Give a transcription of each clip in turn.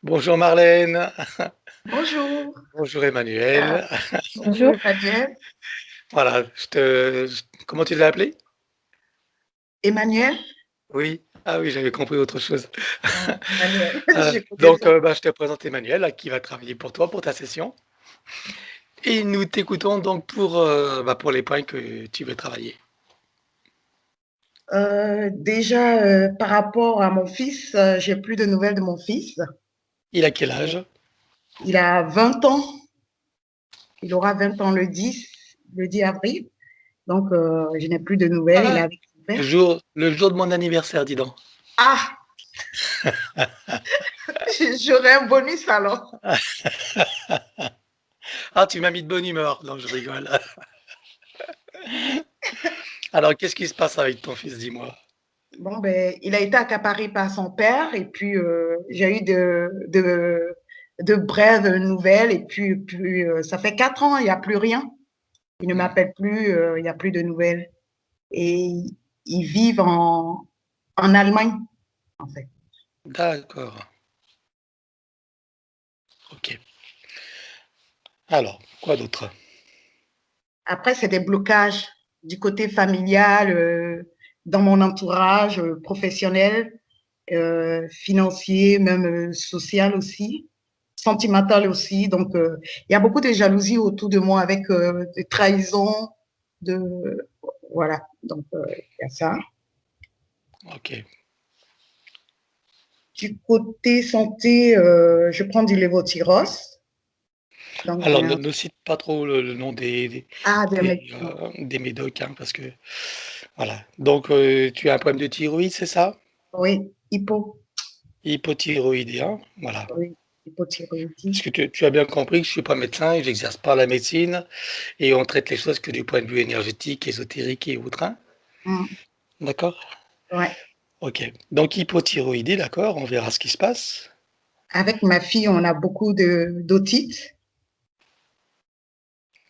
Bonjour Marlène, Bonjour. bonjour Ah, Emmanuel. bonjour Bonjour. Emmanuel. Voilà, comment tu l'as appelé? Emmanuel? Oui, ah oui, j'avais compris autre chose. Ah, Emmanuel, j'écoutais Donc, ça. je te présente Emmanuel, là, qui va travailler pour toi, pour ta session. Et nous t'écoutons donc pour les points que tu veux travailler. Déjà, par rapport à mon fils, j'ai plus de nouvelles de mon fils. Il a quel âge? Il a 20 ans. Il aura 20 ans le 10 avril. Donc, je n'ai plus de nouvelles. Il est Ah, avec son père. le jour de mon anniversaire, dis donc. Ah, j'aurai un bonus alors. Ah, tu m'as mis de bonne humeur. Non, je rigole. Alors, qu'est-ce qui se passe avec ton fils, dis-moi? Bon, ben, il a été accaparé par son père et puis j'ai eu de brèves nouvelles et puis ça fait 4 ans, il n'y a plus rien. Il ne Hmm, m'appelle plus, il n'y a plus de nouvelles. Et ils vivent en Allemagne, en fait. d'accord, ok. Alors, quoi d'autre? Après, c'est des blocages du côté familial, dans mon entourage professionnel, financier, même social aussi, sentimental aussi. Donc, il y a beaucoup de jalousie autour de moi avec des trahisons, de voilà. Donc, il y a ça. Ok. Du côté santé, je prends du lévothyrox. Donc, j'ai Alors, un... ne cite pas trop le nom Ah, des des, médicaments. des médocs, hein, parce que voilà. Donc, tu as un problème de thyroïde, c'est ça? Oui, Hypothyroïdien, voilà. oui, Parce hypothyroïdie. que tu as bien compris que je suis pas médecin et j'exerce pas la médecine et on traite les choses que du point de vue énergétique, ésotérique et autres, hein. Mm, D'accord? ouais. Ok. Donc, hypothyroïdie, d'accord, on verra ce qui se passe. Avec ma fille, on a beaucoup de d'otite.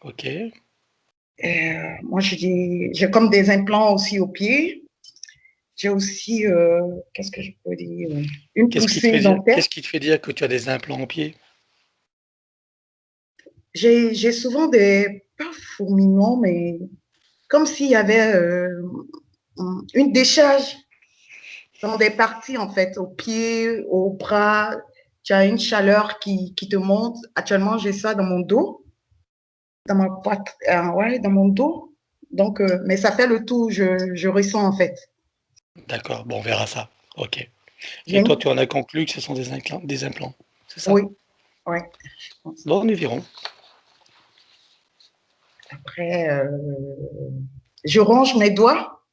Ok. Moi, j'ai comme des implants aussi au pied. J'ai aussi, qu'est-ce que je peux dire, une poussée dentaire. Qu'est-ce qui te fait dire que tu as des implants au pied? J'ai souvent pas fourmillements, mais comme s'il y avait une décharge dans des parties, en fait, au pied, au bras. Tu as une chaleur qui te monte. Actuellement, j'ai ça dans mon dos, dans ma poitrine, ouais, dans mon dos. Donc, mais ça fait le tour, je ressens, en fait. D'accord, bon, on verra ça. Ok. J'ai Et toi, une... tu en as conclu que ce sont des implants, c'est ça? Oui, ouais, je pense. Bon, nous verrons. Après, je range mes doigts,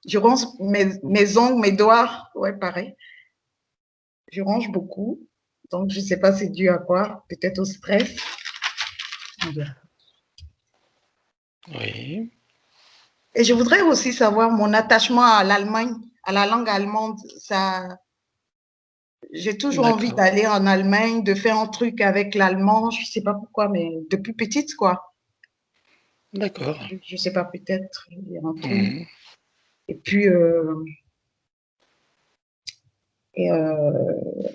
je range mes ongles, mes doigts, ouais, pareil. Je range beaucoup. Donc, je ne sais pas c'est dû à quoi, peut-être au stress. Oui, Et je voudrais aussi savoir mon attachement à l'Allemagne, à la langue allemande. Ça, j'ai toujours envie d'accord, d'aller en Allemagne, de faire un truc avec l'allemand. Je ne sais pas pourquoi, mais depuis petite, quoi. d'accord. Je ne sais pas, peut-être, il y a un truc. Mhm, Et puis,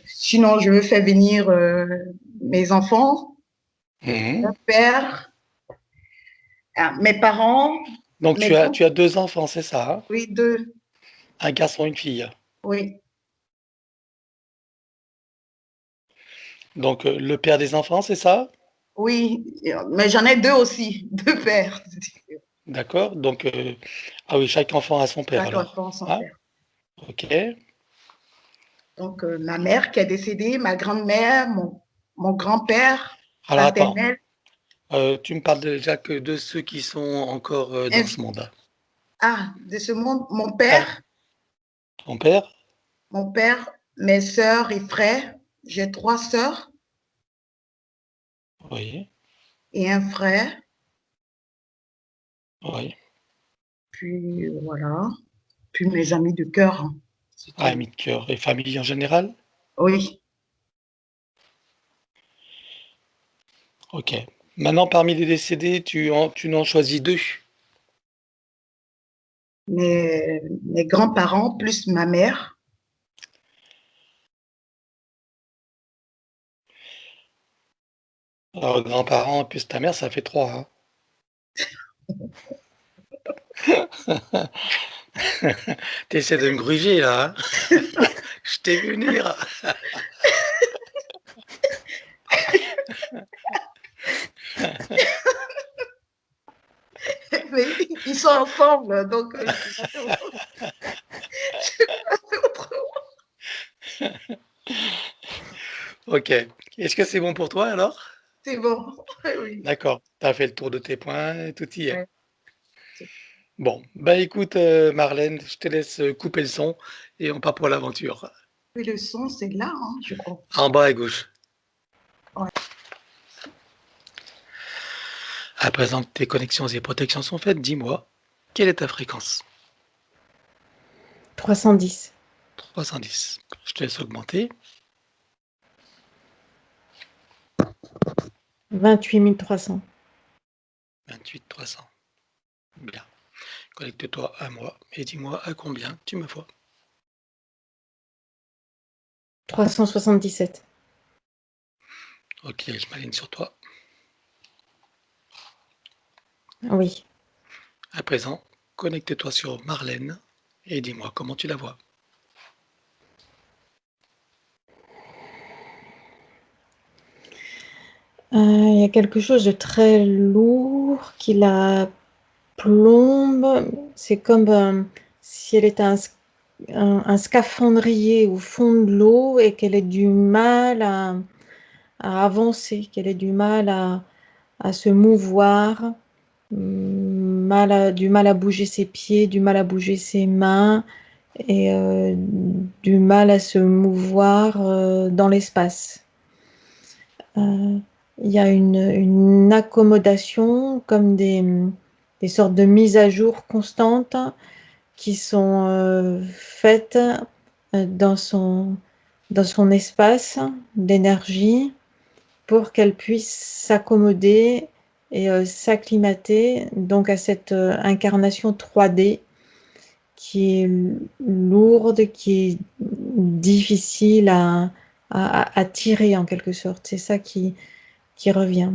sinon, je veux faire venir mes enfants, mhm. mon père, mes parents, Donc, mes tu as deux enfants, c'est ça, hein? oui, deux, Un garçon, une fille. oui, Donc, le père des enfants, c'est ça? oui, mais j'en ai deux aussi, deux pères. D'accord. Donc, ah oui, chaque enfant a son père Chaque alors. enfant, son Ah, père. ok. Donc, ma mère qui est décédée, ma grand-mère, mon grand-père Alors, attends, paternel, tu me parles déjà que de ceux qui sont encore dans ce monde. de ce monde, Ah, ton père? mon père, mes sœurs et frères. J'ai trois sœurs Oui, et un frère. oui. Puis voilà. Puis mes amis de cœur, hein. C'est Ah, tout. ami de cœur et famille en général? Oui. Ok. Maintenant, parmi les décédés, tu n'en choisis deux. Mes grands-parents plus ma mère. Alors, grands-parents plus ta mère, ça fait 3, hein. Tu essaies de me gruger là, hein? Je t'ai vu venir. Mais ils sont ensemble, donc je peux pas faire autrement. Je peux pas faire autrement. OK. Est-ce que c'est bon pour toi alors? C'est bon. Oui. D'accord, tu as fait le tour de tes points, tout y est. Ouais. Bon, bah écoute, Marlène, je te laisse couper le son et on part pour l'aventure. Et le son, c'est là, hein, je crois. En bas à gauche. Ouais. À présent que tes connexions et protections sont faites, dis-moi, quelle est ta fréquence? 310. 310. Je te laisse augmenter. 28 300. 28 300. Bien. Connecte-toi à moi et dis-moi à combien tu me vois. 377. Ok, je m'aligne sur toi. Oui. À présent, connecte-toi sur Marlène et dis-moi comment tu la vois. Il y a quelque chose de très lourd qui la plombe. C'est comme si elle était un scaphandrier au fond de l'eau et qu'elle ait du mal à avancer, qu'elle ait du mal à se mouvoir, du mal à bouger ses pieds, du mal à bouger ses mains et du mal à se mouvoir dans l'espace. Il y a une accommodation comme des sortes de mises à jour constantes qui sont faites dans son espace d'énergie pour qu'elle puisse s'accommoder et s'acclimater donc à cette incarnation 3D qui est lourde, qui est difficile à tirer en quelque sorte. C'est ça qui revient.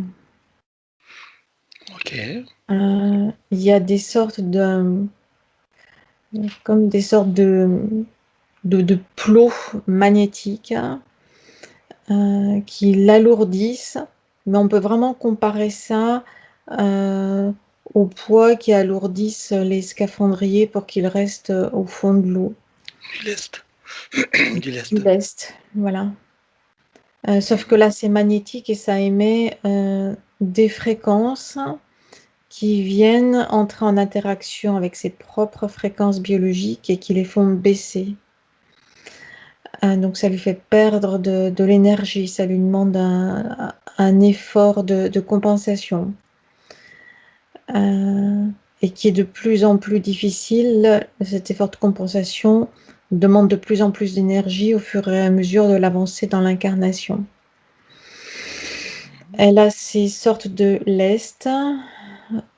Ok. Il y a des sortes comme des sortes de plots magnétiques qui l'alourdissent, mais on peut vraiment comparer ça au poids qui alourdissent les scaphandriers pour qu'ils restent au fond de l'eau. Du lest. Du lest. Du lest, voilà. Sauf que là, c'est magnétique et ça émet des fréquences qui viennent entrer en interaction avec ses propres fréquences biologiques et qui les font baisser. Donc ça lui fait perdre de l'énergie, ça lui demande un effort de compensation. Et qui est de plus en plus difficile. Cet effort de compensation demande de plus en plus d'énergie au fur et à mesure de l'avancée dans l'incarnation. Elle a ces sortes de lest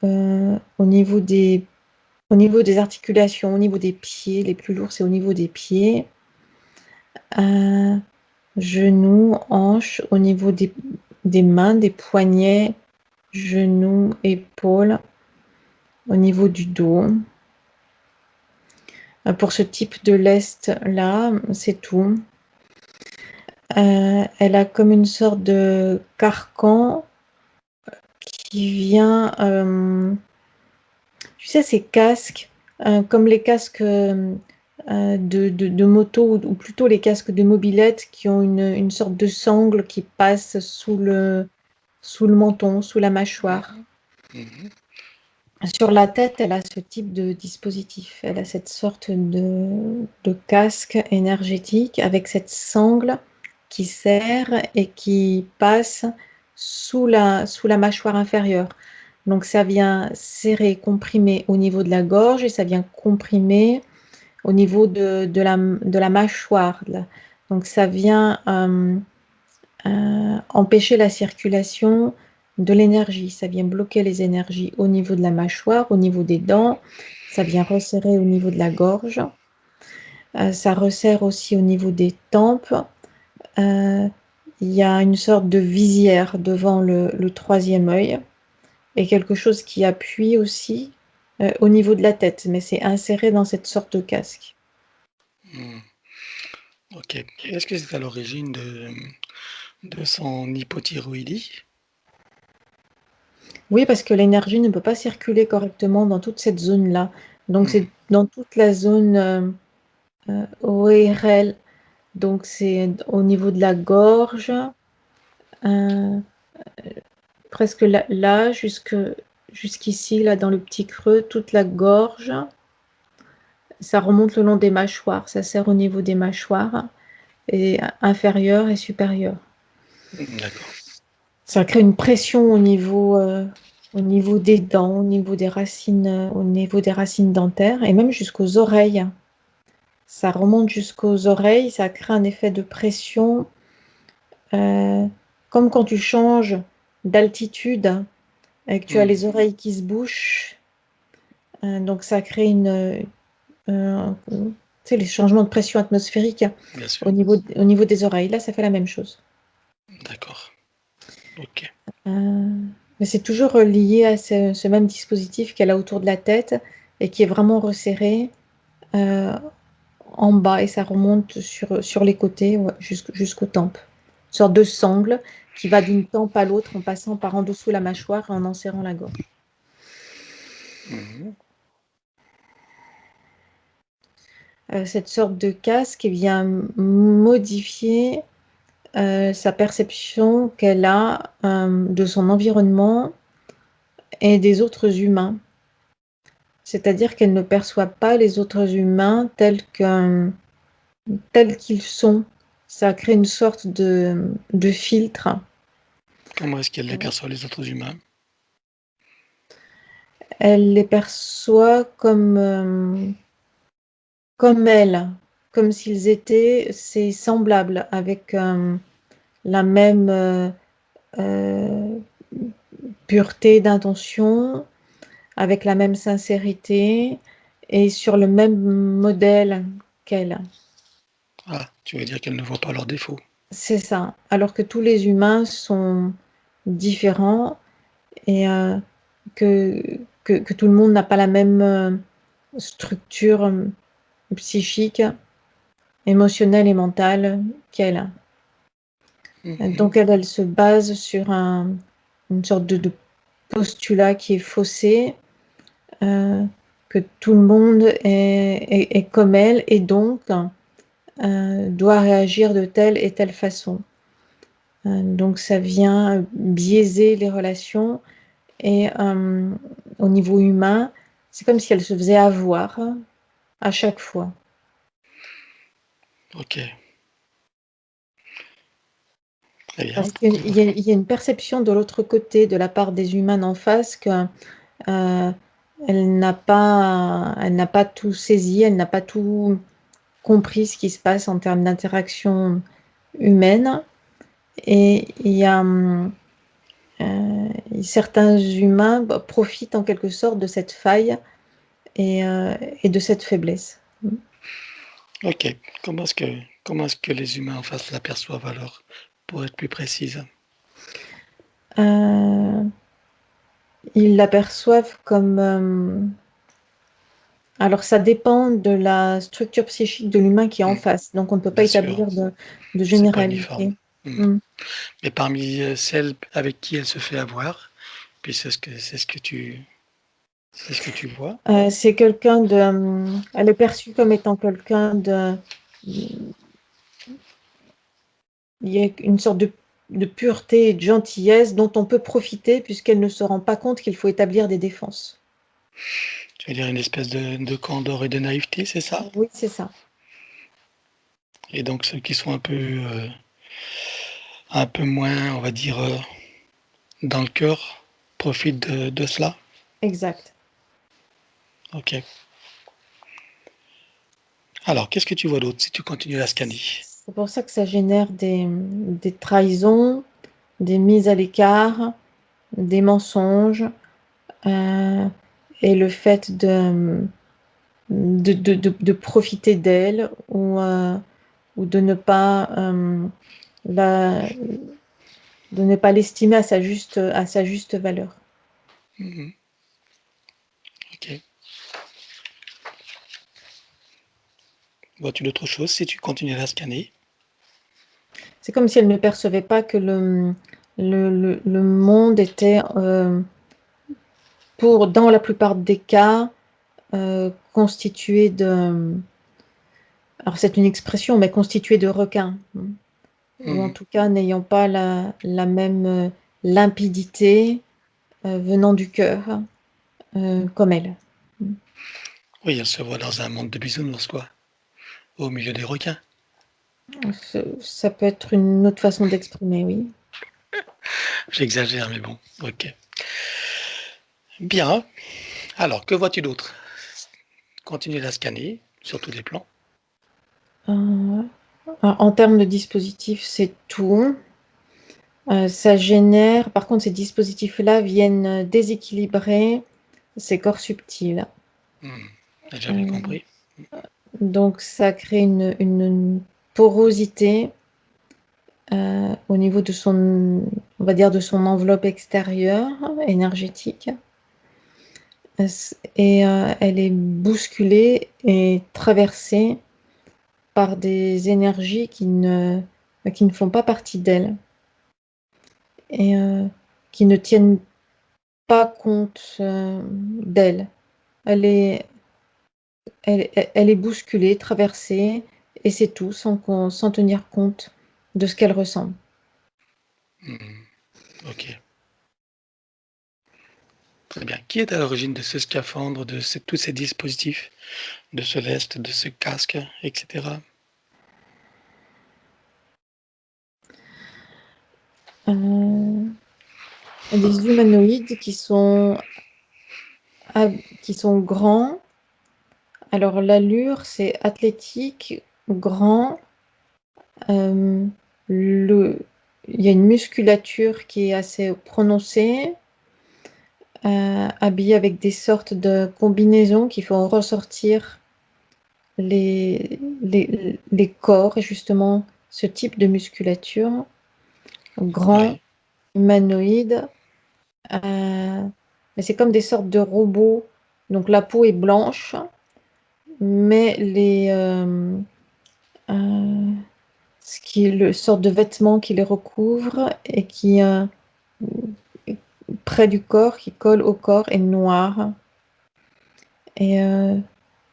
au niveau des articulations, au niveau des pieds. Les plus lourds, c'est au niveau des pieds. Genoux, hanches, au niveau des mains, des poignets, genoux, épaules, au niveau du dos. Pour ce type de lest-là, c'est tout. Elle a comme une sorte de carcan qui vient, tu sais, ces casques, comme les casques de moto, ou plutôt les casques de mobilette qui ont une sorte de sangle qui passe sous le menton, sous la mâchoire. Sur la tête, elle a ce type de dispositif. Elle a cette sorte de casque énergétique avec cette sangle qui serre et qui passe sous la mâchoire inférieure. Donc ça vient serrer, comprimer au niveau de la gorge et ça vient comprimer au niveau de la mâchoire. Donc ça vient empêcher la circulation de l'énergie. Ça vient bloquer les énergies au niveau de la mâchoire, au niveau des dents. Ça vient resserrer au niveau de la gorge. Ça resserre aussi au niveau des tempes. Il il y a une sorte de visière devant le troisième œil et quelque chose qui appuie aussi au niveau de la tête, mais c'est inséré dans cette sorte de casque. Hmm. Ok. Est-ce que c'est à l'origine de son hypothyroïdie? Oui, parce que l'énergie ne peut pas circuler correctement dans toute cette zone-là. Donc, Hmm. c'est dans toute la zone ORL. Donc, c'est au niveau de la gorge, euh, presque là, jusqu'ici, là, dans le petit creux, toute la gorge. Ça remonte le long des mâchoires. Ça sert au niveau des mâchoires, et inférieures et supérieures. D'accord. Ça crée une pression au niveau des dents, au niveau des racines dentaires et même jusqu'aux oreilles. Ça remonte jusqu'aux oreilles, ça crée un effet de pression, euh, comme quand tu changes d'altitude et que tu as Hmm. les oreilles qui se bouchent. Donc ça crée tu sais, les changements de pression atmosphérique Bien sûr. au niveau des oreilles. Là, ça fait la même chose. D'accord. Ok. Mais c'est toujours lié à ce même dispositif qu'elle a autour de la tête et qui est vraiment resserré euh, en bas et ça remonte sur les côtés, ouais, jusqu'aux tempes. Une sorte de sangle qui va d'une tempe à l'autre en passant par en dessous la mâchoire et en enserrant la gorge. Mhm. Cette sorte de casque vient modifier sa perception qu'elle a de son environnement et des autres humains. C'est-à-dire qu'elle ne perçoit pas les autres humains tels qu'ils sont. Ça crée une sorte de filtre. Comment est-ce qu'elle les perçoit, les autres humains? Elle les perçoit comme elle, comme s'ils étaient ses semblables, avec la même euh, pureté d'intention, avec la même sincérité et sur le même modèle qu'elle. Ah, tu veux dire qu'elle ne voit pas leurs défauts. C'est ça. Alors que tous les humains sont différents et que, que tout le monde n'a pas la même structure psychique, émotionnelle et mentale qu'elle. Mhm. Donc elle se base sur une sorte de postulat qui est faussé, euh, que tout le monde est comme elle et donc doit réagir de telle et telle façon. Donc ça vient biaiser les relations et au niveau humain, c'est comme si elle se faisait avoir à chaque fois. Ok, très bien. Parce qu'il y a une perception de l'autre côté, de la part des humains en face, que euh, elle n'a pas tout saisi, elle n'a pas tout compris ce qui se passe en termes d'interaction humaine. Et il y a certains humains profitent en quelque sorte de cette faille et de cette faiblesse. Ok, comment est-ce que les humains en face l'aperçoivent alors, pour être plus précise? Euh, Ils l'aperçoivent comme... alors ça dépend de la structure psychique de l'humain qui est en Hmm. face, donc on ne peut pas Bien sûr, établir de c'est pas uniforme. généralité. Hmm. Mm. Mais parmi celles avec qui elle se fait avoir, puis c'est ce que tu vois. C'est quelqu'un de... elle est perçue comme étant quelqu'un de... Il y a une sorte de pureté et de gentillesse dont on peut profiter puisqu'elle ne se rend pas compte qu'il faut établir des défenses. Tu veux dire une espèce de candeur et de naïveté, c'est ça? Oui, c'est ça. Et donc ceux qui sont un peu moins, on va dire, dans le cœur, profitent de cela. Exact. Ok. Alors, qu'est-ce que tu vois d'autre si tu continues à scanner? C'est pour ça que ça génère des trahisons, des mises à l'écart, des mensonges, euh, et le fait de profiter d'elle ou de ne pas de ne pas l'estimer à sa juste valeur. Mhm. Ok. Vois-tu d'autres choses si tu continues à scanner? C'est comme si elle ne percevait pas que le monde était, dans la plupart des cas, constitué de... Alors c'est une expression, mais constitué de requins. Ou en Mhm. tout cas n'ayant pas la même limpidité venant du cœur comme elle. Oui, elle se voit dans un monde de bisounours, quoi, au milieu des requins. Ça peut être une autre façon d'exprimer, oui. J'exagère, mais bon, ok. Bien. Alors, que vois-tu d'autre? Continue à scanner sur tous les plans. En termes de dispositifs, c'est tout. Ça génère, par contre, ces dispositifs-là viennent déséquilibrer ces corps subtils. J'ai bien Euh, compris. donc, ça crée une porosité au niveau de son, on va dire, de son enveloppe extérieure énergétique. Et elle est bousculée et traversée par des énergies qui ne font pas partie d'elle et qui ne tiennent pas compte d'elle. Elle est, elle est bousculée, traversée, et c'est tout, sans tenir compte de ce qu'elle ressent. Ok. Très bien. Qui est à l'origine de ce scaphandre, de tous ces dispositifs, de ce lest, de ce casque, etc. Des humanoïdes qui sont grands. Alors l'allure, c'est athlétique, grand. Euh, il y a une musculature qui est assez prononcée, habillée avec des sortes de combinaisons qui font ressortir les corps et justement ce type de musculature. Grand, Oui. humanoïde, mais c'est comme des sortes de robots. Donc la peau est blanche, mais euh, ce qui est le sorte de vêtement qui les recouvre et qui près du corps, qui colle au corps, est noir. Et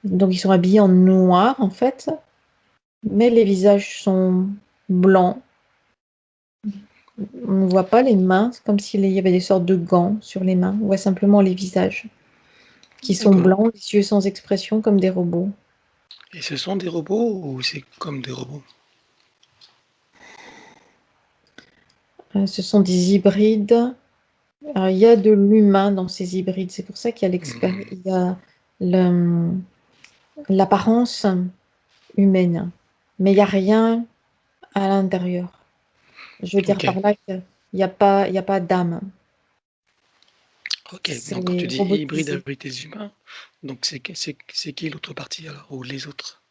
donc ils sont habillés en noir en fait, mais les visages sont blancs. On ne voit pas les mains, c'est comme s'il y avait des sortes de gants sur les mains. On voit simplement les visages qui sont D'accord. blancs, les yeux sans expression comme des robots. Et ce sont des robots ou c'est comme des robots? Ce sont des hybrides. Alors, il y a de l'humain dans ces hybrides, c'est pour ça qu'il y a il y a l'apparence humaine, mais il n'y a rien à l'intérieur. Je veux dire Ok. par là qu'il n'y a pas d'âme. Ok. C'est Donc quand tu dis hybride robotisé. avec des humains, donc c'est qui l'autre partie alors, ou les autres?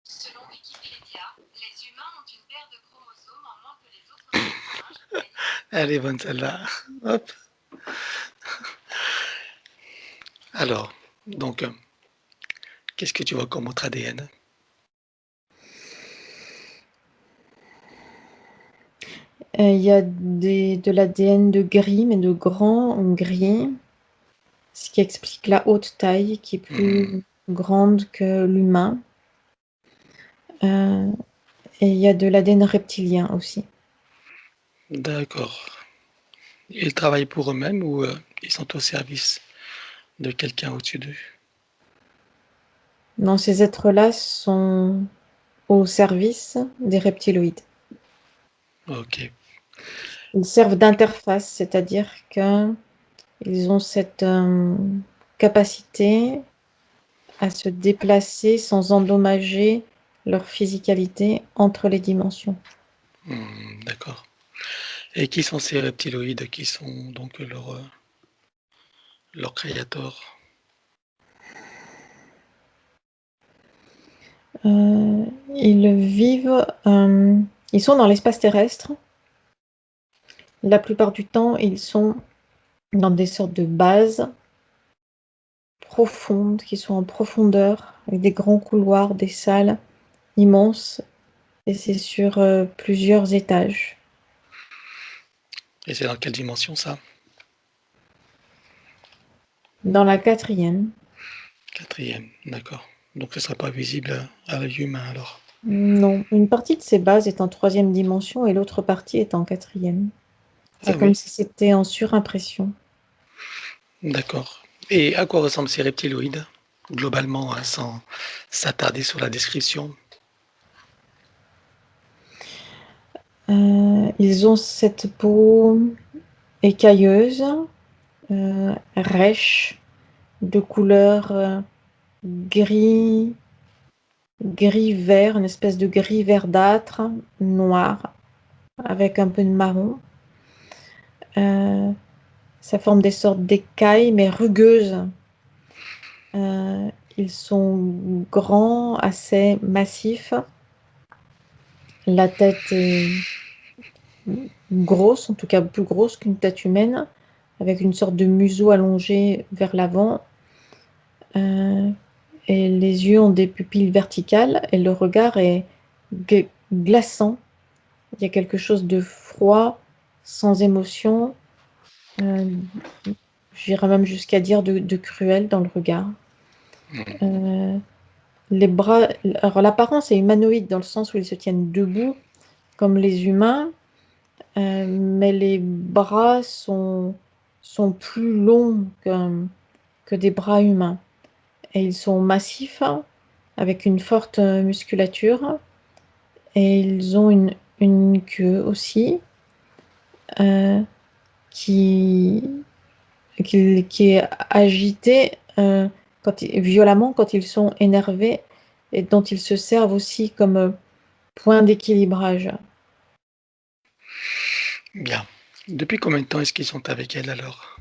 Selon Wikipédia, les humains ont une paire de chromosomes en moins que les autres singes. Elle est bonne celle-là. Hop. Alors, donc, qu'est-ce que tu vois comme autre ADN? Il y a de l'ADN de gris, mais de grand gris, ce qui explique la haute taille qui est plus grande que l'humain. Euh, et il y a de l'ADN reptilien aussi. D'accord. Ils travaillent pour eux-mêmes ou ils sont au service de quelqu'un au-dessus d'eux? Non, ces êtres-là sont au service des reptiloïdes. Ok. Ils servent d'interface, c'est-à-dire qu'ils ont cette capacité à se déplacer sans endommager leur physicalité entre les dimensions. D'accord. Et qui sont ces reptiloïdes qui sont donc leur créateur? Ils vivent Ils sont dans l'espace terrestre. La plupart du temps, ils sont dans des sortes de bases profondes, qui sont en profondeur, avec des grands couloirs, des salles immenses, et c'est sur plusieurs étages. Et c'est dans quelle dimension ça? Dans la 4e, Quatrième, d'accord. Donc ce ne serait pas visible à l'œil humain alors. non, une partie de ces bases est en 3e dimension et l'autre partie est en 4e. C'est Ah comme oui, si c'était en surimpression. d'accord. Et à quoi ressemblent ces reptiloïdes? Globalement, hein, sans s'attarder sur la description. Ils ont cette peau écailleuse, rêche, de couleur gris, gris-vert, une espèce de gris verdâtre, noir, avec un peu de marron. Ça forme des sortes d'écailles, mais rugueuses. Ils sont grands, assez massifs. La tête est grosse, en tout cas plus grosse qu'une tête humaine, avec une sorte de museau allongé vers l'avant. Et les yeux ont des pupilles verticales et le regard est glaçant. Il y a quelque chose de froid, sans émotion, j'irais même jusqu'à dire de cruel dans le regard. Les bras, alors l'apparence est humanoïde dans le sens où ils se tiennent debout comme les humains, mais les bras sont plus longs que des bras humains. Et ils sont massifs, avec une forte musculature, et ils ont une queue aussi, euh, qui, qui est agitée violemment quand ils sont énervés, et dont ils se servent aussi comme point d'équilibrage. Bien. Depuis combien de temps est-ce qu'ils sont avec elle alors?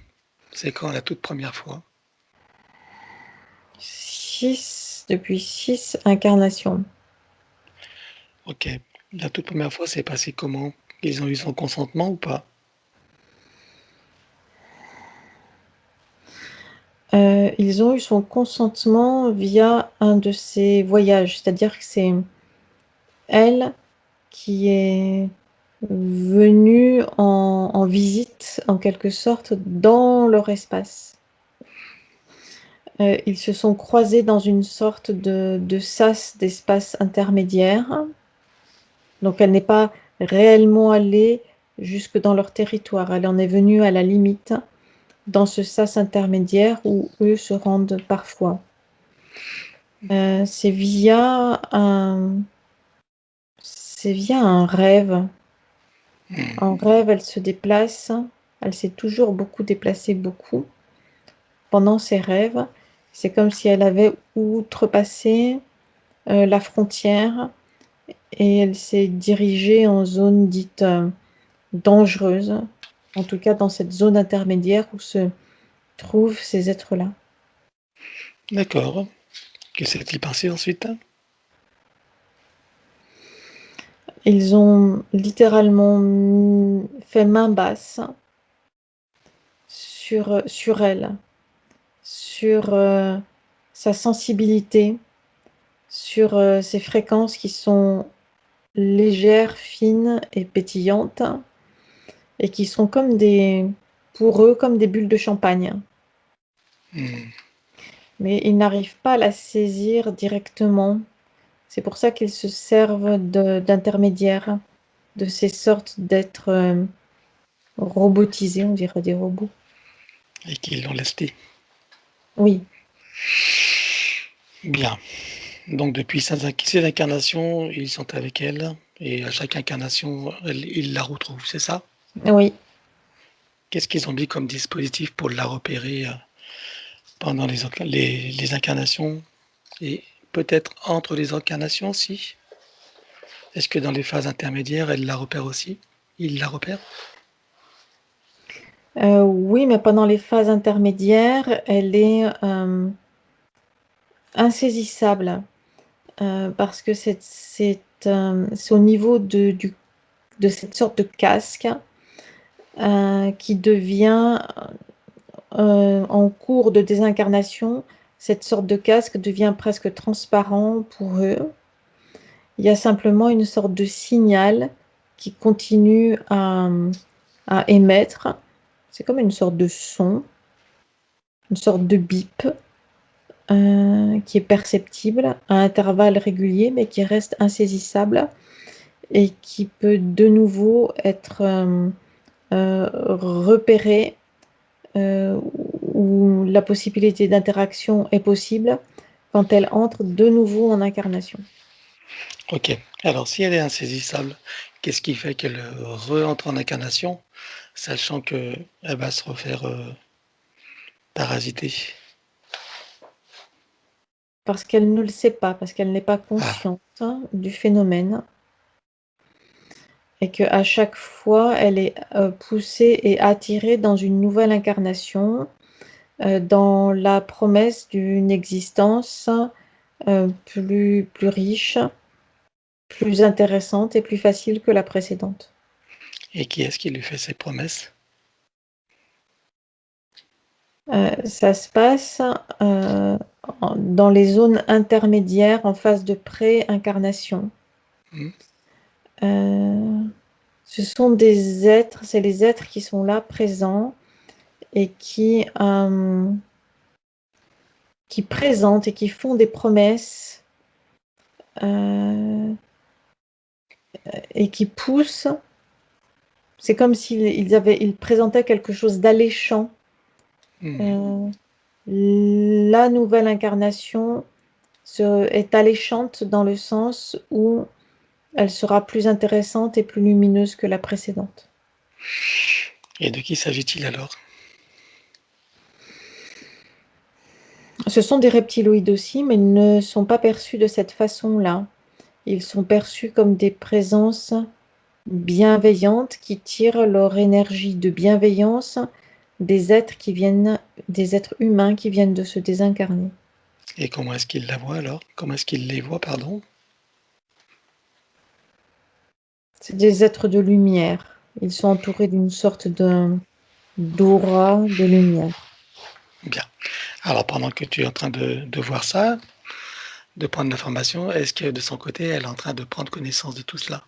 C'est quand la toute première fois? Depuis 6 incarnations. Ok. La toute première fois, c'est passé comment? Ils ont eu son consentement ou pas? Ils ont eu son consentement via un de ces voyages, c'est-à-dire que c'est elle qui est venue en visite, en quelque sorte, dans leur espace. Ils se sont croisés dans une sorte de sas d'espace intermédiaire. Donc elle n'est pas réellement allée jusque dans leur territoire. Elle en est venue à la limite, dans ce sas intermédiaire où eux se rendent parfois. C'est via un rêve. En rêve, elle se déplace. Elle s'est toujours beaucoup déplacée, beaucoup, pendant ses rêves. C'est comme si elle avait outrepassé la frontière et elle s'est dirigée en zone dite dangereuse, en tout cas dans cette zone intermédiaire où se trouvent ces êtres-là. D'accord. Que s'est-il passé ensuite? Ils ont littéralement fait main basse sur elle, sur sa sensibilité, sur ses fréquences qui sont légères, fines et pétillantes, et qui sont pour eux, comme des bulles de champagne. Hmm. Mais ils n'arrivent pas à la saisir directement. C'est pour ça qu'ils se servent d'intermédiaires, de ces sortes d'êtres robotisés, on dirait des robots. Et qu'ils l'ont lesté. Oui, Bien. Donc depuis ces incarnations, ils sont avec elle. Et à chaque incarnation, ils la retrouvent, c'est ça? oui. Qu'est-ce qu'ils ont mis comme dispositif pour la repérer pendant les incarnations et peut-être entre les incarnations aussi? Est-ce que dans les phases intermédiaires, elle la repère aussi? Il la repère? Oui, mais pendant les phases intermédiaires, elle est insaisissable parce que c'est c'est au niveau de cette sorte de casque qui devient, en cours de désincarnation, cette sorte de casque devient presque transparent pour eux. Il y a simplement une sorte de signal qui continue à émettre. C'est comme une sorte de son, une sorte de bip qui est perceptible à intervalles réguliers, mais qui reste insaisissable et qui peut de nouveau être repéré, où la possibilité d'interaction est possible quand elle entre de nouveau en incarnation. Ok. Alors, si elle est insaisissable, qu'est-ce qui fait qu'elle re-entre en incarnation, sachant qu'elle va se refaire parasiter? Parce qu'elle ne le sait pas, parce qu'elle n'est pas Ah, consciente du phénomène et qu'à chaque fois, elle est poussée et attirée dans une nouvelle incarnation, dans la promesse d'une existence plus riche, plus intéressante et plus facile que la précédente. et qui est-ce qui lui fait ces promesses? Ça se passe dans les zones intermédiaires en phase de pré-incarnation. Hmm. Ce sont des êtres, c'est les êtres qui sont là présents et qui présentent et qui font des promesses et qui poussent. C'est comme ils présentaient quelque chose d'alléchant. Hmm. La nouvelle incarnation est alléchante dans le sens où elle sera plus intéressante et plus lumineuse que la précédente. Et de qui s'agit-il alors? Ce sont des reptiloïdes aussi, mais ils ne sont pas perçus de cette façon-là. Ils sont perçus comme des présences bienveillantes qui tirent leur énergie de bienveillance des êtres humains qui viennent de se désincarner. Et comment est-ce qu'il la voit alors? Comment est-ce qu'il les voit, pardon? C'est des êtres de lumière. Ils sont entourés d'une sorte d'aura de lumière. Bien. Alors, pendant que tu es en train de voir ça, de prendre l'information, est-ce que de son côté, elle est en train de prendre connaissance de tout cela,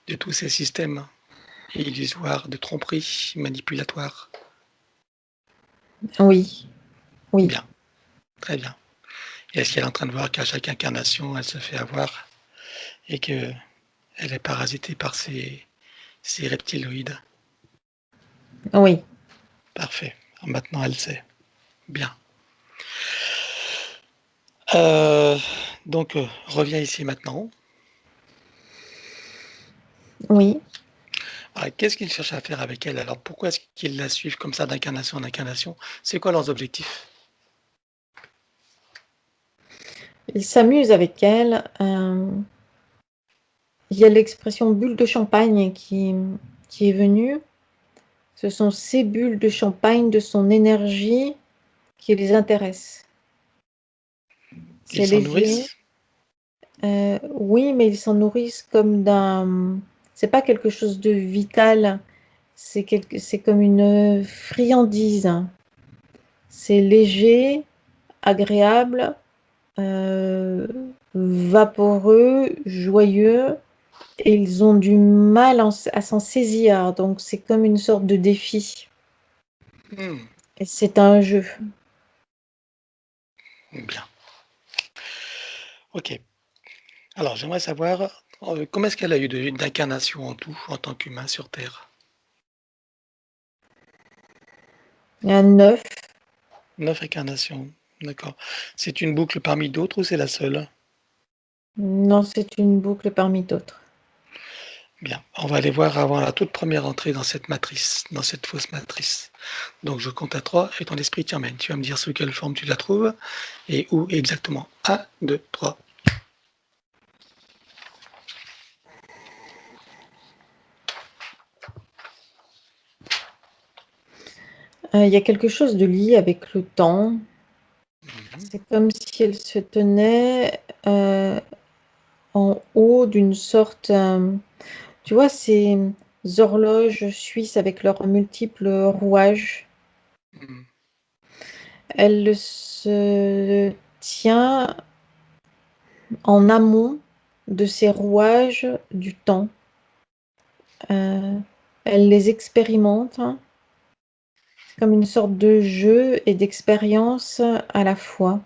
de tous ces systèmes illusoires, de tromperie, manipulatoires? Oui, oui, Bien, très bien. Et est-ce qu'elle est en train de voir qu'à chaque incarnation, elle se fait avoir et que elle est parasitée par ces reptiloïdes? oui, Parfait. Maintenant, elle sait. Bien. Euh, donc, reviens ici maintenant. oui. Alors, qu'est-ce qu'ils cherchent à faire avec elle? Alors, pourquoi est-ce qu'ils la suivent comme ça d'incarnation en incarnation? C'est quoi leurs objectifs? Ils s'amusent avec elle. Il y a l'expression bulle de champagne qui est venue. Ce sont ces bulles de champagne de son énergie qui les intéressent. Ils C'est s'en léger. nourrissent? Oui, mais ils s'en nourrissent comme d'un. C'est pas quelque chose de vital. C'est comme une friandise. C'est léger, agréable, euh, vaporeux, joyeux, et ils ont du mal à s'en saisir. Donc c'est comme une sorte de défi. Hmm, Et c'est un jeu. bien. Ok. Alors, j'aimerais savoir comment est-ce qu'elle a eu d'incarnation en tout, en tant qu'humain sur Terre? Il y a 9. 9 incarnations. D'accord. C'est une boucle parmi d'autres ou c'est la seule? Non, c'est une boucle parmi d'autres. Bien. On va aller voir avant la toute première entrée dans cette matrice, dans cette fausse matrice. Donc, je compte à 3 et ton esprit t'y emmène. Tu vas me dire sous quelle forme tu la trouves et où exactement. 1, 2, 3. Il y a quelque chose de lié avec le temps. C'est comme si elle se tenait en haut niveau d'une sorte, tu vois, ces horloges suisses avec leurs multiples rouages. Hmm. Elle se tient en amont de ces rouages du temps. Elle les expérimente comme une sorte de jeu et d'expérience à la fois.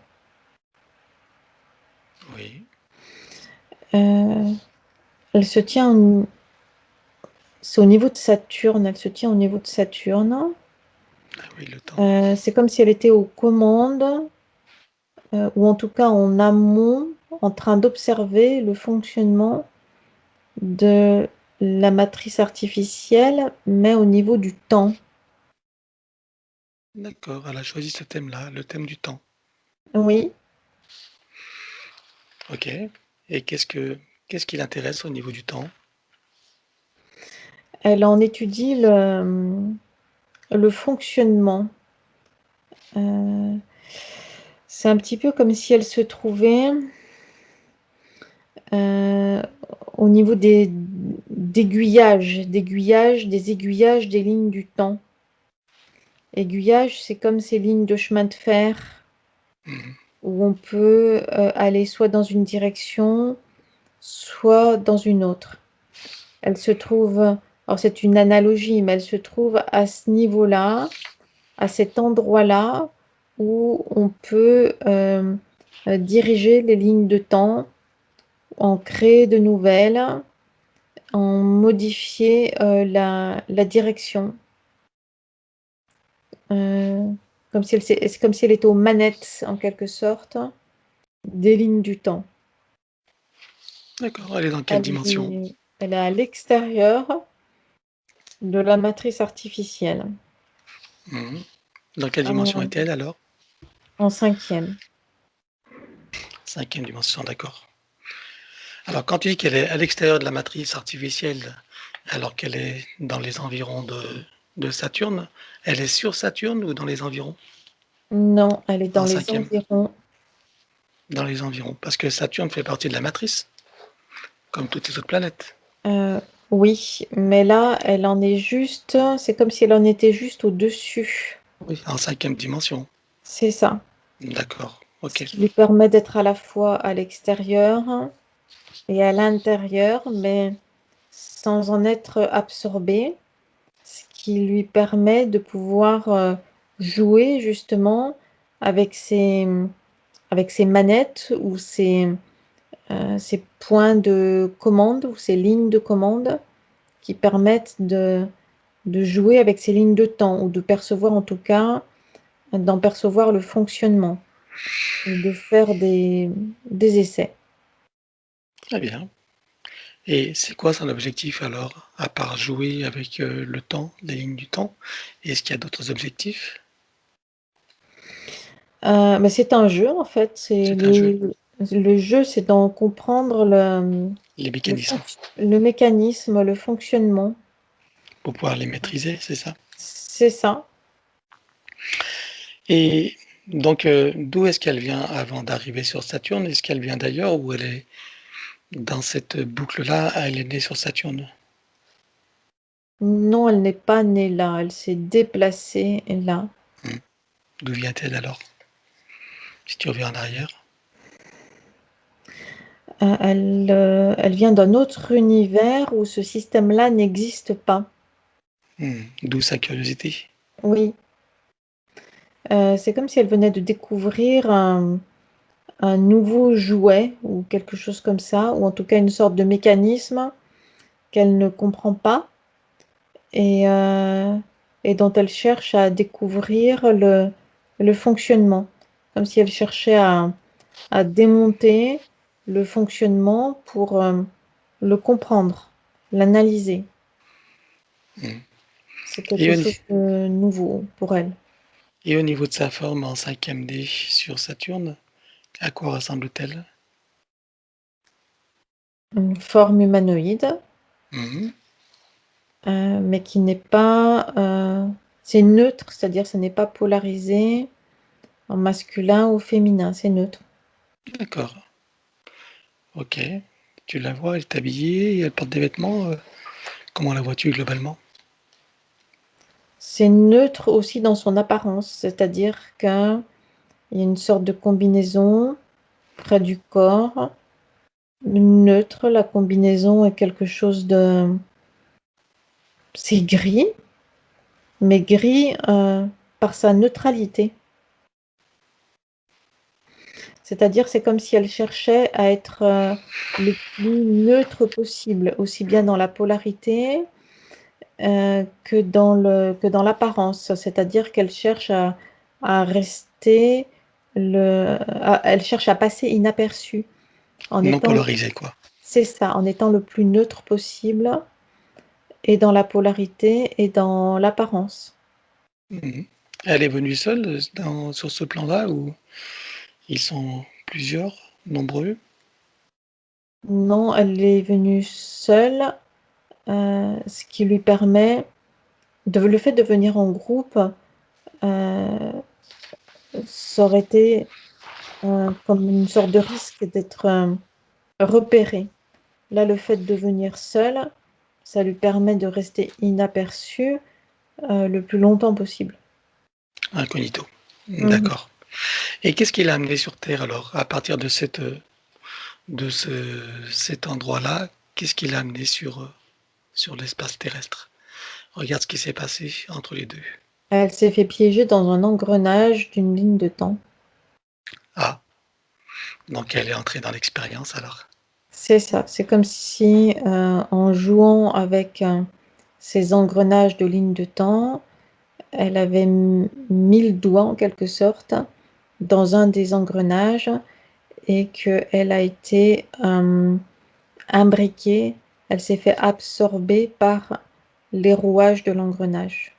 Oui. Elle se tient, c'est au niveau de Saturne, elle se tient au niveau de Saturne. Ah oui, le temps. C'est comme si elle était aux commandes, ou en tout cas en amont, en train d'observer le fonctionnement de la matrice artificielle, mais au niveau du temps. D'accord, elle a choisi ce thème-là, le thème du temps. Oui, Ok. Et qu'est-ce qui l'intéresse au niveau du temps? elle en étudie le fonctionnement. C'est un petit peu comme si elle se trouvait euh, au niveau des aiguillages des lignes du temps. Aiguillage, c'est comme ces lignes de chemin de fer Mhm. où on peut aller soit dans une direction, soit dans une autre. Elle se trouve, alors c'est une analogie, mais elle se trouve à ce niveau-là, à cet endroit-là où on peut diriger les lignes de temps, en créer de nouvelles, en modifier la direction. Euh, c'est comme si elle était aux manettes, en quelque sorte, des lignes du temps. D'accord, elle est dans quelle Elle dimension? elle est à l'extérieur de la matrice artificielle, Mhm. Dans quelle dimension en, est-elle alors? en cinquième. Cinquième dimension, d'accord. Alors, quand tu dis qu'elle est à l'extérieur de la matrice artificielle, alors qu'elle est dans les environs de Saturne, elle est sur Saturne ou dans les environs? Non, elle est dans En les cinquième, environs. dans les environs. Parce que Saturne fait partie de la matrice, comme toutes les autres planètes. Oui, mais là, elle en est juste, c'est comme si elle en était juste au-dessus. Oui, en cinquième dimension. C'est ça. D'accord, Ce ok. qui lui permet d'être à la fois à l'extérieur et à l'intérieur, mais sans en être absorbé, ce qui lui permet de pouvoir jouer justement avec avec ses manettes ou ses points de commande ou ses lignes de commande qui permettent de jouer avec ces lignes de temps ou de percevoir en tout cas, d'en percevoir le fonctionnement et de faire des essais. Très bien. Et c'est quoi son objectif alors, à part jouer avec le temps, les lignes du temps? Est-ce qu'il y a d'autres objectifs? Mais c'est un jeu en fait, C'est un jeu, le jeu, c'est d'en comprendre les mécanismes, le mécanisme, le fonctionnement. pour pouvoir les maîtriser, c'est ça? C'est ça. Et donc, d'où est-ce qu'elle vient avant d'arriver sur Saturne? Est-ce qu'elle vient d'ailleurs ou elle est dans cette boucle-là, elle est née sur Saturne? Non, elle n'est pas née là, elle s'est déplacée là. Hmm. D'où vient-elle alors? Si tu reviens en arrière. Elle vient d'un autre univers où ce système-là n'existe pas. D'où sa curiosité. Oui, c'est comme si elle venait de découvrir un nouveau jouet ou quelque chose comme ça, ou en tout cas une sorte de mécanisme qu'elle ne comprend pas et, euh, et dont elle cherche à découvrir le fonctionnement, comme si elle cherchait à démonter le fonctionnement pour le comprendre, l'analyser. Hmm. C'est Et quelque au, chose de nouveau pour elle. et au niveau de sa forme en 5e D sur Saturne, à quoi ressemble-t-elle? Une forme humanoïde, Mhm. mais qui n'est pas... c'est neutre, c'est-à-dire ce n'est pas polarisé en masculin ou féminin, c'est neutre. D'accord, ok. Tu la vois, elle est habillée, elle porte des vêtements. Comment la vois-tu globalement? C'est neutre aussi dans son apparence, c'est-à-dire qu'il y a une sorte de combinaison près du corps, neutre. La combinaison est quelque chose de... C'est gris, mais gris par sa neutralité. C'est-à-dire, c'est comme si elle cherchait à être le plus neutre possible, aussi bien dans la polarité que dans l'apparence. C'est-à-dire qu'elle cherche à rester, elle cherche à passer inaperçue en Non étant, polarisée, quoi. c'est ça, en étant le plus neutre possible, et dans la polarité et dans l'apparence. Mhm. Elle est venue seule sur ce plan-là ou ils sont plusieurs, nombreux? Non, elle est venue seule, ce qui lui permet, le fait de venir en groupe, euh, ça aurait été comme une sorte de risque d'être repérée. Là, le fait de venir seule, ça lui permet de rester inaperçue le plus longtemps possible. Incognito. Mhm. D'accord. Et qu'est-ce qui l'a amené sur Terre alors, à partir de cet endroit-là, qu'est-ce qui l'a amené sur l'espace terrestre? Regarde ce qui s'est passé entre les deux. Elle s'est fait piéger dans un engrenage d'une ligne de temps. Ah, donc elle est entrée dans l'expérience alors. C'est ça, c'est comme si en jouant avec ces engrenages de ligne de temps, elle avait mis le doigt en quelque sorte dans un des engrenages et qu'elle a été imbriquée, elle s'est fait absorber par les rouages de l'engrenage.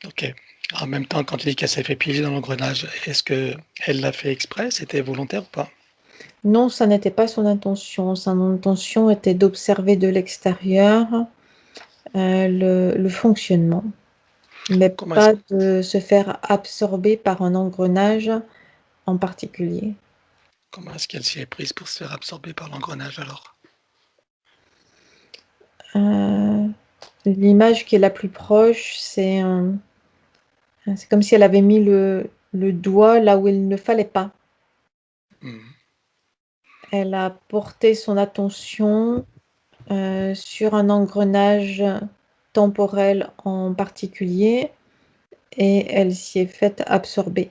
Ok. En même temps, quand tu dis qu'elle s'est fait piéger dans l'engrenage, est-ce que elle l'a fait exprès? C'était volontaire ou pas? Non, ça n'était pas son intention. Son intention était d'observer de l'extérieur le fonctionnement, mais Comment est-ce pas de se faire absorber par un engrenage en particulier. comment est-ce qu'elle s'y est prise pour se faire absorber par l'engrenage alors? Euh, L'image qui est la plus proche, c'est comme si elle avait mis le doigt là où il ne fallait pas. Mhm. Elle a porté son attention sur un engrenage temporel en particulier et elle s'y est faite absorber.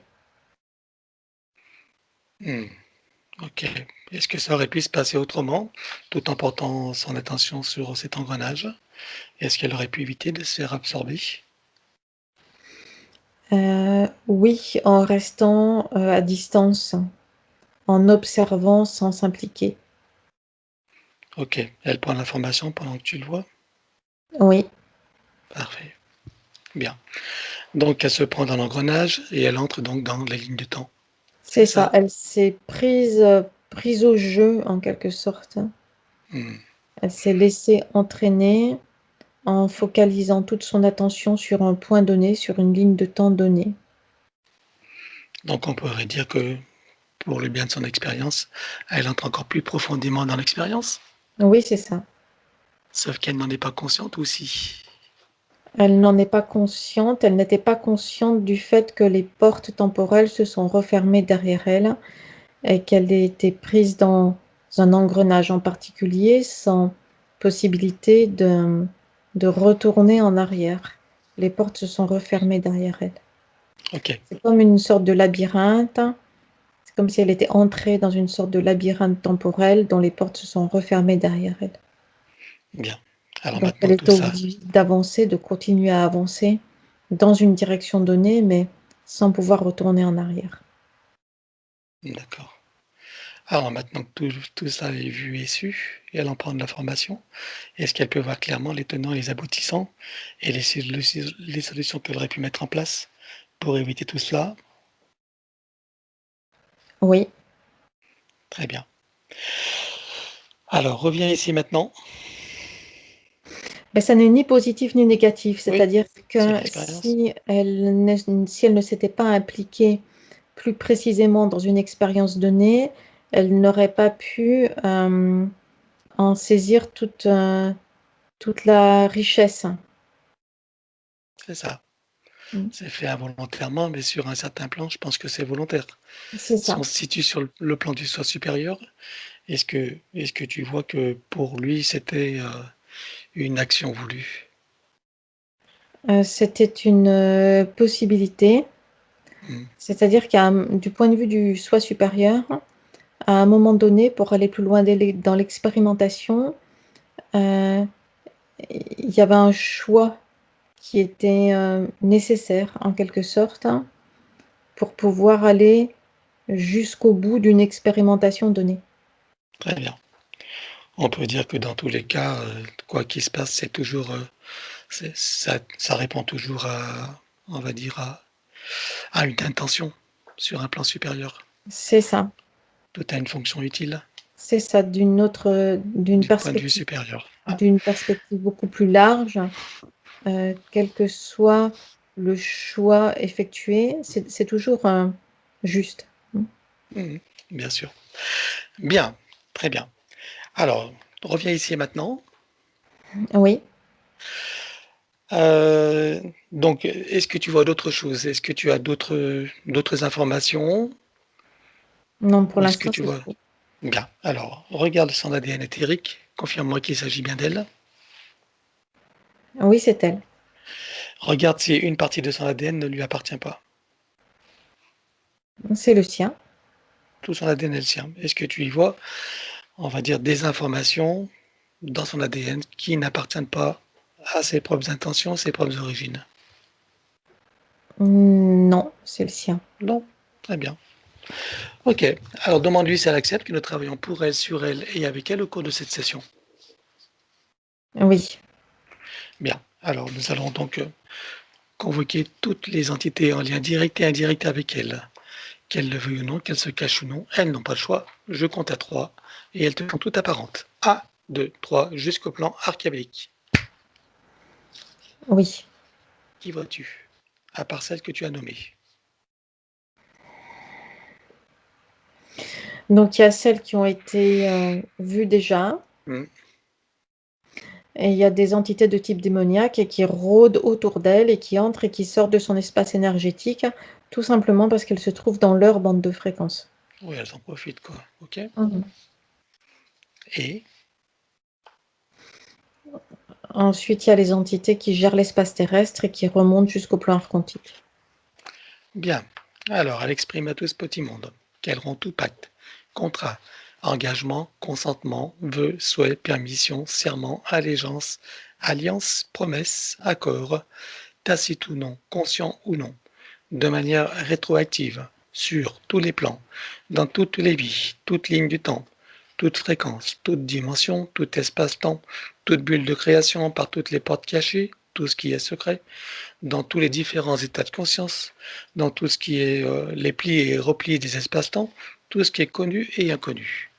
Hmm. Ok. Est-ce que ça aurait pu se passer autrement, tout en portant son attention sur cet engrenage? Est-ce qu'elle aurait pu éviter de se faire absorber? Oui, en restant à distance, en observant sans s'impliquer. Ok. Elle prend l'information pendant que tu le vois? Oui, Parfait. Bien. Donc elle se prend dans l'engrenage et elle entre donc dans la ligne de temps. C'est c'est ça. ça? Elle s'est prise au jeu en quelque sorte. Hmm. Elle s'est laissée entraîner en focalisant toute son attention sur un point donné, sur une ligne de temps donnée. Donc on pourrait dire que pour le bien de son expérience, elle entre encore plus profondément dans l'expérience, Oui, c'est ça. sauf qu'elle n'en est pas consciente aussi. Elle n'en est pas consciente, elle n'était pas consciente du fait que les portes temporelles se sont refermées derrière elle et qu'elle était prise dans un engrenage en particulier sans possibilité de retourner en arrière. Les portes se sont refermées derrière elle. Ok, C'est comme une sorte de labyrinthe. C'est comme si elle était entrée dans une sorte de labyrinthe temporel dont les portes se sont refermées derrière elle. bien. Alors Donc maintenant elle que tout est ça, obligée d'avancer, de continuer à avancer dans une direction donnée, mais sans pouvoir retourner en arrière. d'accord. Alors maintenant que tout ça est vu et su, et elle en prend de l'information, est-ce qu'elle peut voir clairement les tenants et les aboutissants et les solutions qu'elle aurait pu mettre en place pour éviter tout cela? Oui, Très bien. Alors reviens ici maintenant. mais ça n'est ni positif ni négatif, Oui, c'est-à-dire c'est que l'expérience. si elle ne s'était pas impliquée plus précisément dans une expérience donnée, elle n'aurait pas pu en saisir toute la richesse. C'est ça. Mm. C'est fait involontairement, mais sur un certain plan, je pense que c'est volontaire. C'est Si on ça. se situe sur le plan du soi supérieur, est-ce que tu vois que pour lui, c'était une action voulue? C'était une possibilité, Hmm. c'est-à-dire du point de vue du soi supérieur, à un moment donné, pour aller plus loin dans l'expérimentation, euh, il y avait un choix qui était nécessaire en quelque sorte pour pouvoir aller jusqu'au bout d'une expérimentation donnée. Très bien. On peut dire que dans tous les cas, quoi qu'il se passe, c'est toujours, ça répond toujours on va dire, à une intention sur un plan supérieur. C'est ça, Tout a une fonction utile c'est ça, d'une du point de vue perspective, supérieur. Ah, d'une perspective beaucoup plus large, quel que soit le choix effectué, c'est toujours juste. mhm, bien sûr. Bien, très bien. Alors, reviens ici et maintenant. Oui, Euh, donc, est-ce que tu vois d'autres choses? Est-ce que tu as d'autres informations? non, pour Ou est-ce que l'instant, tu c'est vois? tout. Bien. Alors, regarde son ADN éthérique. Confirme-moi qu'il s'agit bien d'elle. Oui, c'est elle. Regarde si une partie de son ADN ne lui appartient pas. C'est le sien. Tout son ADN est le sien. Est-ce que tu y vois, on va dire, des informations dans son ADN qui n'appartiennent pas à ses propres intentions, ses propres origines? Non, c'est le sien. Non? Très bien. Ok. Alors, demande-lui si elle accepte que nous travaillons pour elle, sur elle et avec elle au cours de cette session. Oui, Bien. Alors, nous allons donc convoquer toutes les entités en lien direct et indirect avec elle. Qu'elles le veuillent ou non, qu'elles se cachent ou non, elles n'ont pas le choix. Je compte à 3 et elles te sont toutes apparentes. 1, 2, 3, jusqu'au plan archaïque. oui. Qui vois-tu? À part celle que tu as nommée. Donc, il y a celles qui ont été vues déjà, Hmm. et il y a des entités de type démoniaque qui rôdent autour d'elle et qui entrent et qui sortent de son espace énergétique, tout simplement parce qu'elles se trouvent dans leur bande de fréquence. Oui, elles en profitent, quoi. Ok. Mhm. Et Ensuite, il y a les entités qui gèrent l'espace terrestre et qui remontent jusqu'au plan archontique. bien. Alors, elle exprime à tout ce petit monde qu'elle rend tout pacte, contrat, engagement, consentement, vœu, souhait, permission, serment, allégeance, alliance, promesse, accord, tacite ou non, conscient ou non, de manière rétroactive, sur tous les plans, dans toutes les vies, toutes lignes du temps, toute fréquence, toute dimension, tout espace-temps, toute bulle de création par toutes les portes cachées, tout ce qui est secret, dans tous les différents états de conscience, dans tout ce qui est les plis et replis des espaces-temps, tout ce qui est connu et inconnu.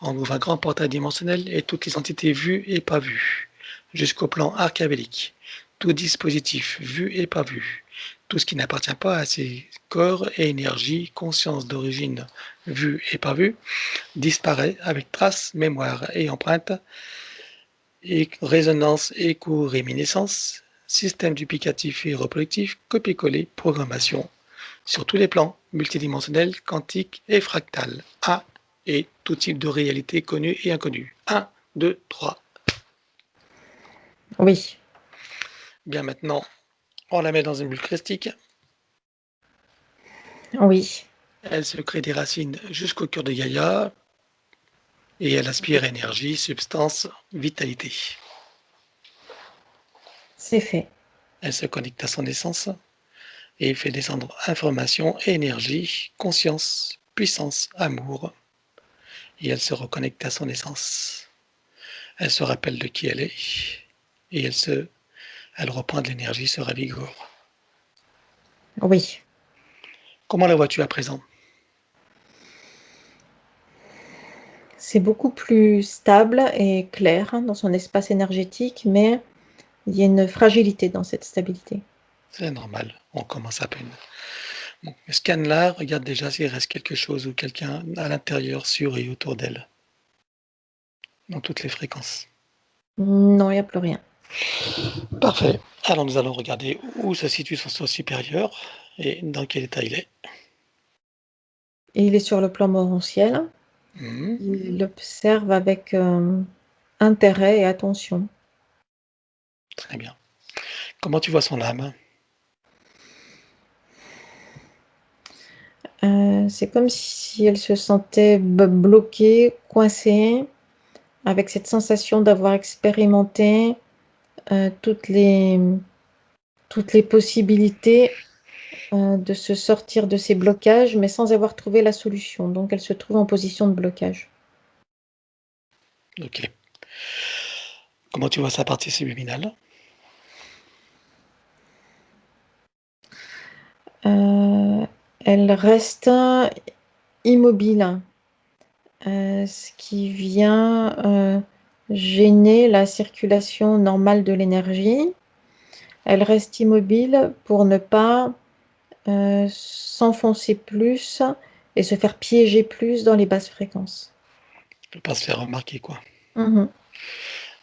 On ouvre un grand portail dimensionnel et toutes les entités vues et pas vues, jusqu'au plan archabélique. Tout dispositif vu et pas vu, tout ce qui n'appartient pas à ces corps et énergies, conscience d'origine vue et pas vue, disparaît avec traces, mémoire et empreinte, et résonance, écho, réminiscence, système duplicatif et reproductif, copier-coller, programmation, sur tous les plans, multidimensionnels, quantiques et fractales, A et tout type de réalité connue et inconnue. 1, 2, 3. Oui, Bien maintenant, on la met dans une bulle christique. oui, Elle se crée des racines jusqu'au cœur de Gaïa et elle aspire énergie, substance, vitalité. c'est fait. Elle se connecte à son essence et fait descendre information, énergie, conscience, puissance, amour. Et elle se reconnecte à son essence. Elle se rappelle de qui elle est et elle reprend de l'énergie, se ravigore. Oui. Comment la vois-tu à présent? C'est beaucoup plus stable et clair dans son espace énergétique, mais il y a une fragilité dans cette stabilité. C'est normal, on commence à peine. Bon, scanne-la, regarde déjà s'il reste quelque chose ou quelqu'un à l'intérieur, sur et autour d'elle, dans toutes les fréquences. Non, il n'y a plus rien. Parfait. Alors nous allons regarder où se situe son sens supérieur et dans quel état il est. Et il est sur le plan morantiel. Mhm. Il observe avec intérêt et attention. Très bien. Comment tu vois son âme? C'est comme si elle se sentait bloquée, coincée, avec cette sensation d'avoir expérimenté toutes les possibilités de se sortir de ces blocages, mais sans avoir trouvé la solution. Donc, elle se trouve en position de blocage. Ok. Comment tu vois sa partie subliminale? Elle reste immobile, ce qui vient gêner la circulation normale de l'énergie. Elle reste immobile pour ne pas s'enfoncer plus et se faire piéger plus dans les basses fréquences. Je ne peux pas se faire remarquer, quoi. Mhm.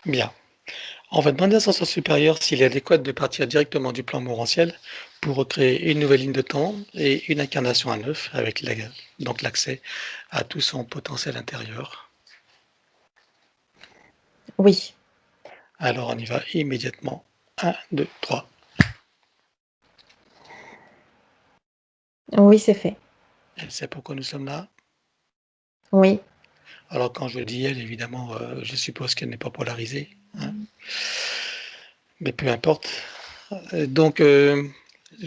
Bien. On va demander à son sens supérieur s'il est adéquat de partir directement du plan morantiel pour recréer une nouvelle ligne de temps et une incarnation à neuf avec donc l'accès à tout son potentiel intérieur. Oui, Alors on y va immédiatement. 1, 2, 3. oui, c'est fait. Elle sait pourquoi nous sommes là. Oui, Alors quand je dis elle, évidemment, je suppose qu'elle n'est pas polarisée, hein. Mais peu importe. Donc, je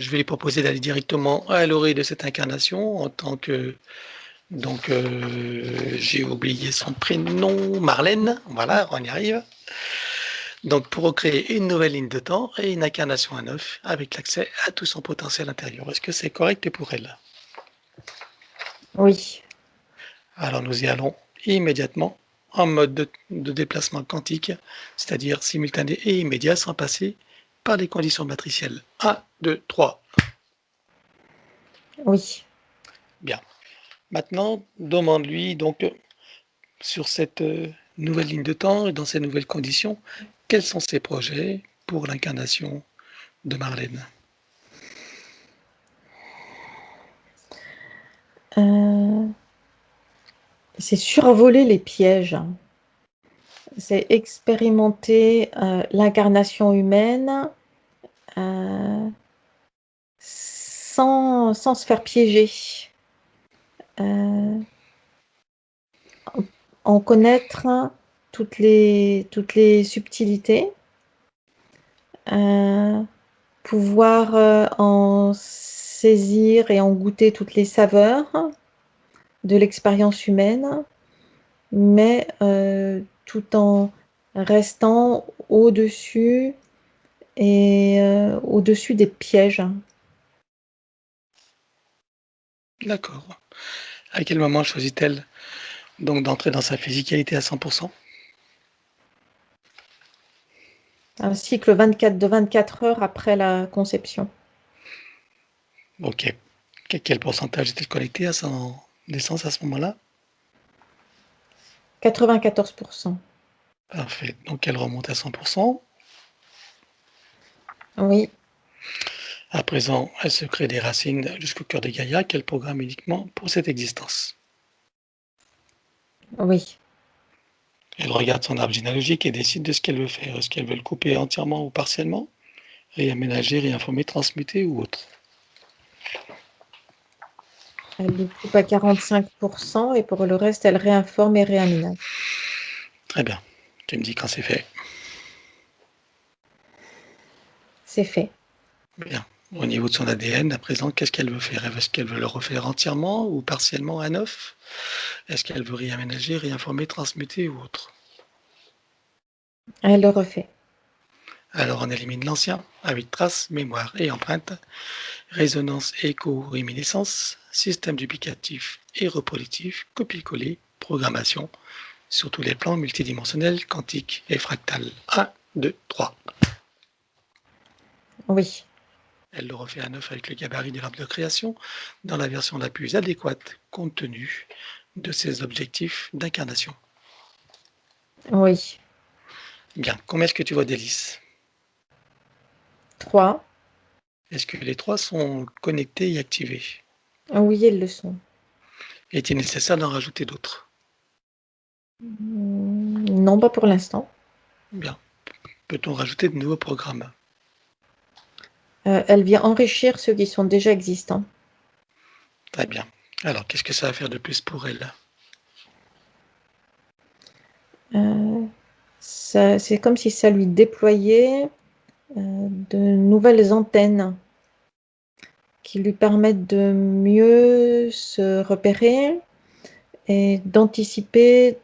vais lui proposer d'aller directement à l'orée de cette incarnation en tant que... Donc, j'ai oublié son prénom, Marlène. Voilà, on y arrive. Donc, pour recréer une nouvelle ligne de temps et une incarnation à neuf avec l'accès à tout son potentiel intérieur. Est-ce que c'est correct pour elle? oui, Alors, nous y allons immédiatement en mode de déplacement quantique, c'est-à-dire simultané et immédiat sans passer par les conditions matricielles. 1, 2, 3. oui. Bien. Maintenant, demande-lui donc sur cette nouvelle ligne de temps et dans ces nouvelles conditions, quels sont ses projets pour l'incarnation de Marlène? Euh, c'est survoler les pièges. C'est expérimenter l'incarnation humaine euh, sans se faire piéger. Euh, en connaître toutes les subtilités, euh, pouvoir en saisir et en goûter toutes les saveurs de l'expérience humaine, mais tout en restant au-dessus et au-dessus des pièges. D'accord. À quel moment choisit-elle donc d'entrer dans sa physicalité à 100%? Un cycle 24 de 24 heures après la conception. Ok. Quel pourcentage est-elle connectée à son naissance à ce moment-là? 94%. Parfait. Donc elle remonte à 100%. Oui, À présent, elle se crée des racines jusqu'au cœur de Gaïa qu'elle programme uniquement pour cette existence. oui. Elle regarde son arbre généalogique et décide de ce qu'elle veut faire. Est-ce qu'elle veut le couper entièrement ou partiellement? Réaménager, réinformer, transmuter ou autre? Elle le coupe à 45% et pour le reste, elle réinforme et réaménage. Très bien. Tu me dis quand c'est fait. C'est fait. Bien. Au niveau de son ADN, à présent, qu'est-ce qu'elle veut faire? Est-ce qu'elle veut le refaire entièrement ou partiellement à neuf? Est-ce qu'elle veut réaménager, réinformer, transmuter ou autre? Elle le refait. Alors on élimine l'ancien, avec traces, mémoire et empreinte, résonance, écho, réminiscence, système duplicatif et reproductif, copie-coller, programmation, sur tous les plans multidimensionnels, quantiques et fractales. 1, 2, 3. Oui. Elle le refait à neuf avec le gabarit de l'arbre de création, dans la version la plus adéquate compte tenu de ses objectifs d'incarnation. Oui. Bien, combien est-ce que tu vois d'hélices? 3. Est-ce que les 3 sont connectés et activés? Oui, elles le sont. Est-il nécessaire d'en rajouter d'autres? Non, pas pour l'instant. Bien. Peut-on rajouter de nouveaux programmes? Elle vient enrichir ceux qui sont déjà existants. Très bien. Alors, qu'est-ce que ça va faire de plus pour elle? C'est comme si ça lui déployait de nouvelles antennes qui lui permettent de mieux se repérer et d'anticiper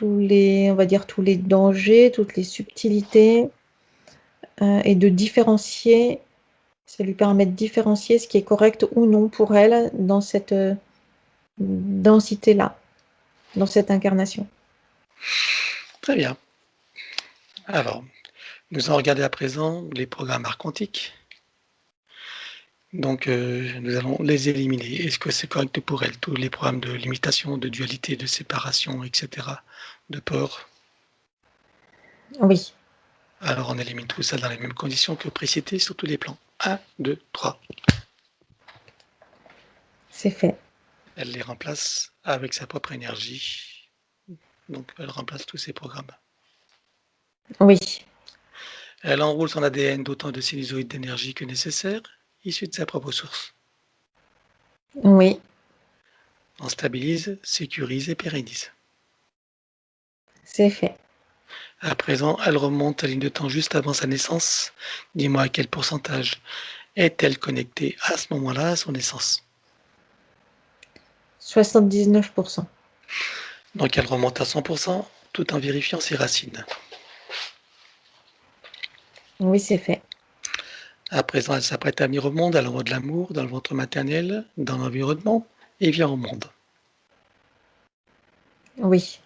on va dire, tous les dangers, toutes les subtilités, et de différencier. Ça lui permet de différencier ce qui est correct ou non pour elle dans cette densité-là, dans cette incarnation. Très bien. Alors, nous allons regarder à présent les programmes archontiques. Donc, nous allons les éliminer. Est-ce que c'est correct pour elle? Tous les programmes de limitation, de dualité, de séparation, etc., de peur. Oui, Alors, on élimine tout ça dans les mêmes conditions que précité sur tous les plans. 1, 2, 3. c'est fait. Elle les remplace avec sa propre énergie. Donc, elle remplace tous ces programmes. Oui, Elle enroule son ADN d'autant de sinusoïdes d'énergie que nécessaire, issus de sa propre source. oui, On stabilise, sécurise et pérennise. c'est fait. À présent, elle remonte la ligne de temps juste avant sa naissance. Dis-moi à quel pourcentage est-elle connectée à ce moment-là à son naissance? 79%. Donc elle remonte à 100% tout en vérifiant ses racines. Oui, c'est fait. À présent, elle s'apprête à venir au monde, elle envoie de l'amour dans le ventre maternel, dans l'environnement, et vient au monde. Oui,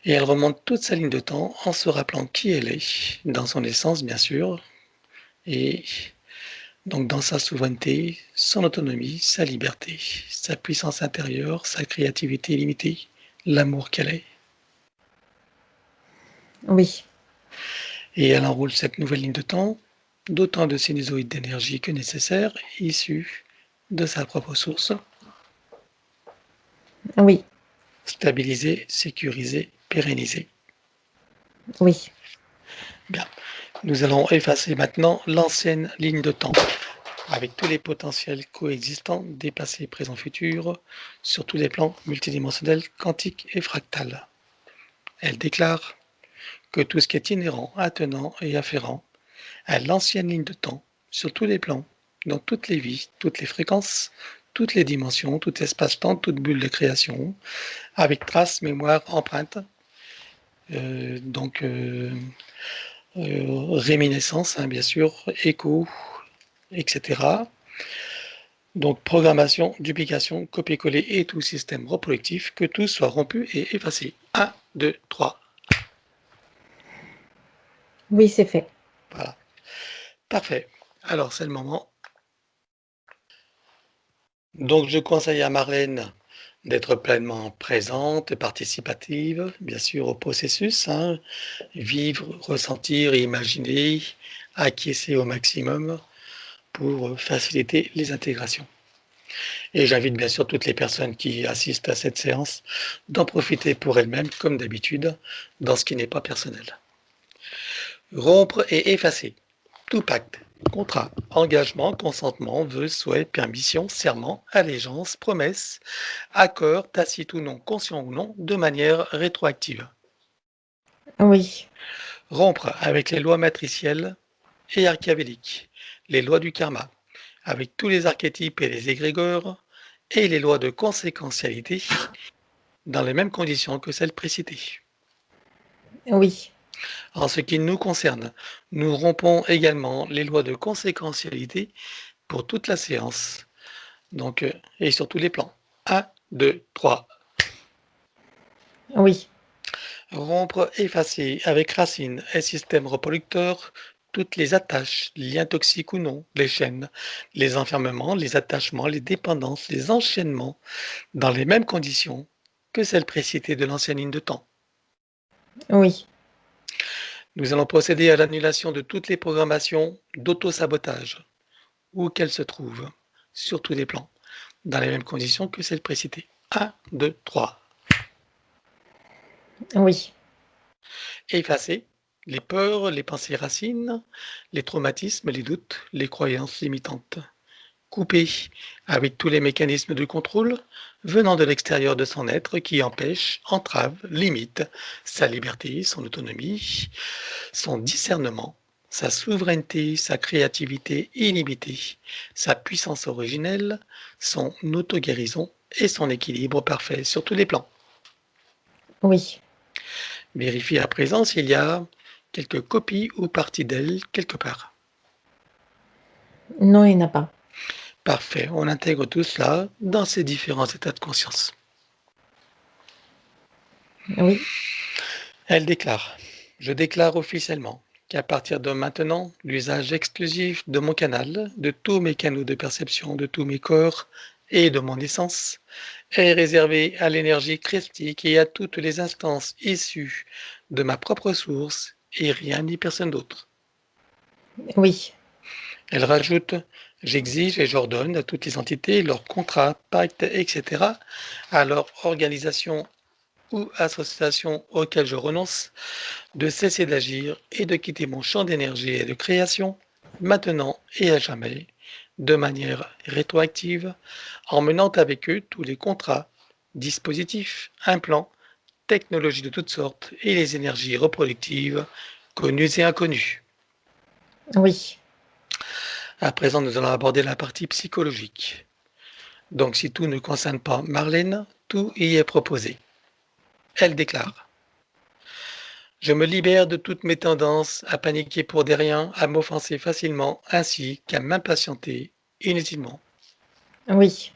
Et elle remonte toute sa ligne de temps en se rappelant qui elle est, dans son essence bien sûr, et donc dans sa souveraineté, son autonomie, sa liberté, sa puissance intérieure, sa créativité illimitée, l'amour qu'elle est. oui, Et elle enroule cette nouvelle ligne de temps d'autant de sinusoïdes d'énergie que nécessaire, issus de sa propre source, oui, stabilisée, sécurisée, pérennisée. oui, Bien. Nous allons effacer maintenant l'ancienne ligne de temps, avec tous les potentiels coexistants, déplacés, présents, futurs, sur tous les plans multidimensionnels, quantiques et fractales. Elle déclare que tout ce qui est inhérent, attenant et afférent à l'ancienne ligne de temps, sur tous les plans, dans toutes les vies, toutes les fréquences, toutes les dimensions, tout espace-temps, toute bulle de création, avec traces, mémoire, empreinte, donc réminiscence, hein, bien sûr, écho, etc. Donc programmation, duplication, copier-coller et tout système reproductif, que tout soit rompu et effacé. 1, 2, 3. oui, c'est fait. Voilà. Parfait. Alors c'est le moment. Donc je conseille à Marlène d'être pleinement présente et participative, bien sûr, au processus. Hein. Vivre, ressentir, imaginer, acquiescer au maximum pour faciliter les intégrations. Et j'invite bien sûr toutes les personnes qui assistent à cette séance d'en profiter pour elles-mêmes, comme d'habitude, dans ce qui n'est pas personnel. Rompre et effacer tout pacte, contrat, engagement, consentement, vœu, souhait, permission, serment, allégeance, promesse, accord, tacite ou non, conscient ou non, de manière rétroactive. Oui, Rompre avec les lois matricielles et archiavéliques, les lois du karma, avec tous les archétypes et les égrégores, et les lois de conséquentialité dans les mêmes conditions que celles précitées. oui, En ce qui nous concerne, nous rompons également les lois de conséquentialité pour toute la séance, donc, et sur tous les plans. 1, 2, 3. oui, Rompre, effacer avec racine et système reproducteur toutes les attaches, liens toxiques ou non, les chaînes, les enfermements, les attachements, les dépendances, les enchaînements, dans les mêmes conditions que celles précitées de l'ancienne ligne de temps. Oui. Nous allons procéder à l'annulation de toutes les programmations d'auto-sabotage, où qu'elles se trouvent, sur tous les plans, dans les mêmes conditions que celles précitées. 1, 2, 3. Oui. Effacer les peurs, les pensées racines, les traumatismes, les doutes, les croyances limitantes. Couper avec tous les mécanismes de contrôle venant de l'extérieur de son être qui empêchent, entravent, limitent sa liberté, son autonomie, son discernement, sa souveraineté, sa créativité illimitée, sa puissance originelle, son auto-guérison et son équilibre parfait sur tous les plans. Oui. Vérifiez à présent s'il y a quelques copies ou parties d'elle quelque part. Non, il n'y en a pas. Parfait, on intègre tout cela dans ces différents états de conscience. Oui. Elle déclare: je déclare officiellement qu'à partir de maintenant, l'usage exclusif de mon canal, de tous mes canaux de perception, de tous mes corps et de mon essence est réservé à l'énergie christique et à toutes les instances issues de ma propre source et rien ni personne d'autre. Oui. Elle rajoute: j'exige et j'ordonne à toutes les entités, leurs contrats, pactes, etc., à leur organisation ou association auxquelles je renonce, de cesser d'agir et de quitter mon champ d'énergie et de création, maintenant et à jamais, de manière rétroactive, en menant avec eux tous les contrats, dispositifs, implants, technologies de toutes sortes et les énergies reproductives, connues et inconnues. Oui. À présent, nous allons aborder la partie psychologique. Donc, si tout ne concerne pas Marlène, tout y est proposé. Elle déclare: je me libère de toutes mes tendances à paniquer pour des riens, à m'offenser facilement, ainsi qu'à m'impatienter inutilement. Oui.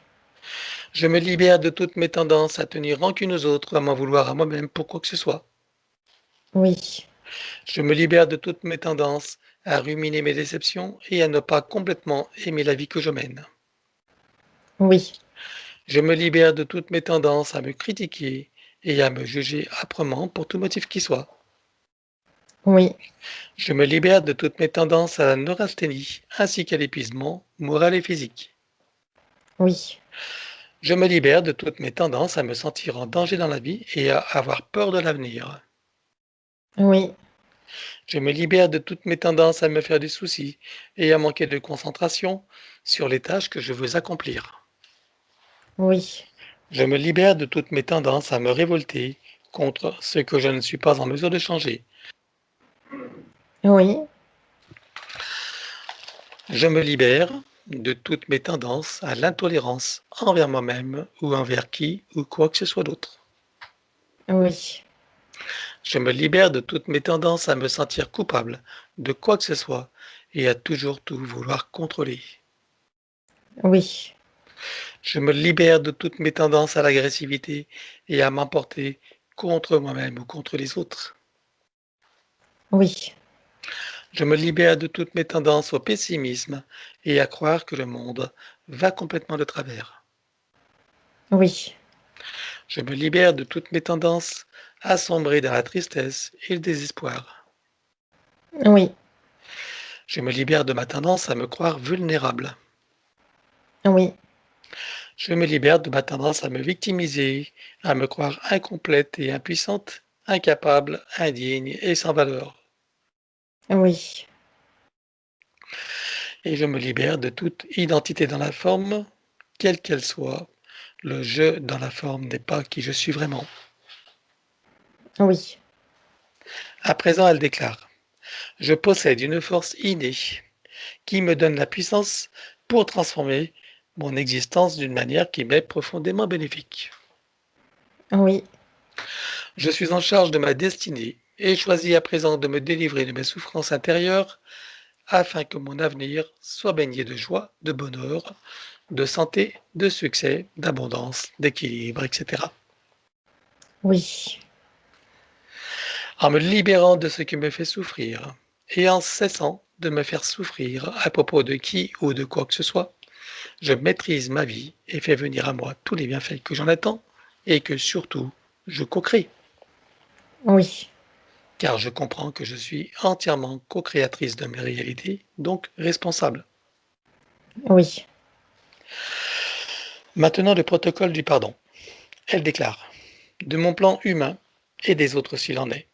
Je me libère de toutes mes tendances à tenir rancune aux autres, à m'en vouloir à moi-même pour quoi que ce soit. Oui. Je me libère de toutes mes tendances à ruminer mes déceptions et à ne pas complètement aimer la vie que je mène. Oui. Je me libère de toutes mes tendances à me critiquer et à me juger âprement pour tout motif qui soit. Oui. Je me libère de toutes mes tendances à la neurasthénie ainsi qu'à l'épuisement moral et physique. Oui. Je me libère de toutes mes tendances à me sentir en danger dans la vie et à avoir peur de l'avenir. Oui. Je me libère de toutes mes tendances à me faire des soucis et à manquer de concentration sur les tâches que je veux accomplir. Oui. Je me libère de toutes mes tendances à me révolter contre ce que je ne suis pas en mesure de changer. Oui. Je me libère de toutes mes tendances à l'intolérance envers moi-même ou envers qui ou quoi que ce soit d'autre. Oui. Je me libère de toutes mes tendances à me sentir coupable de quoi que ce soit et à toujours tout vouloir contrôler. Oui. Je me libère de toutes mes tendances à l'agressivité et à m'emporter contre moi-même ou contre les autres. Oui. Je me libère de toutes mes tendances au pessimisme et à croire que le monde va complètement de travers. Oui. Je me libère de toutes mes tendances à sombrer dans la tristesse et le désespoir. Oui. Je me libère de ma tendance à me croire vulnérable. Oui. Je me libère de ma tendance à me victimiser, à me croire incomplète et impuissante, incapable, indigne et sans valeur. Oui. Et je me libère de toute identité dans la forme, quelle qu'elle soit. Le je dans la forme n'est pas qui je suis vraiment. Oui. À présent, elle déclare: je possède une force innée qui me donne la puissance pour transformer mon existence d'une manière qui m'est profondément bénéfique. Oui. Je suis en charge de ma destinée et choisis à présent de me délivrer de mes souffrances intérieures afin que mon avenir soit baigné de joie, de bonheur, de santé, de succès, d'abondance, d'équilibre, etc. Oui. En me libérant de ce qui me fait souffrir et en cessant de me faire souffrir à propos de qui ou de quoi que ce soit, je maîtrise ma vie et fais venir à moi tous les bienfaits que j'en attends et que surtout je co-crée, Oui. car je comprends que je suis entièrement co-créatrice de mes réalités, donc responsable. Oui. Maintenant, le protocole du pardon. Elle déclare, de mon plan humain et des autres s'il en est,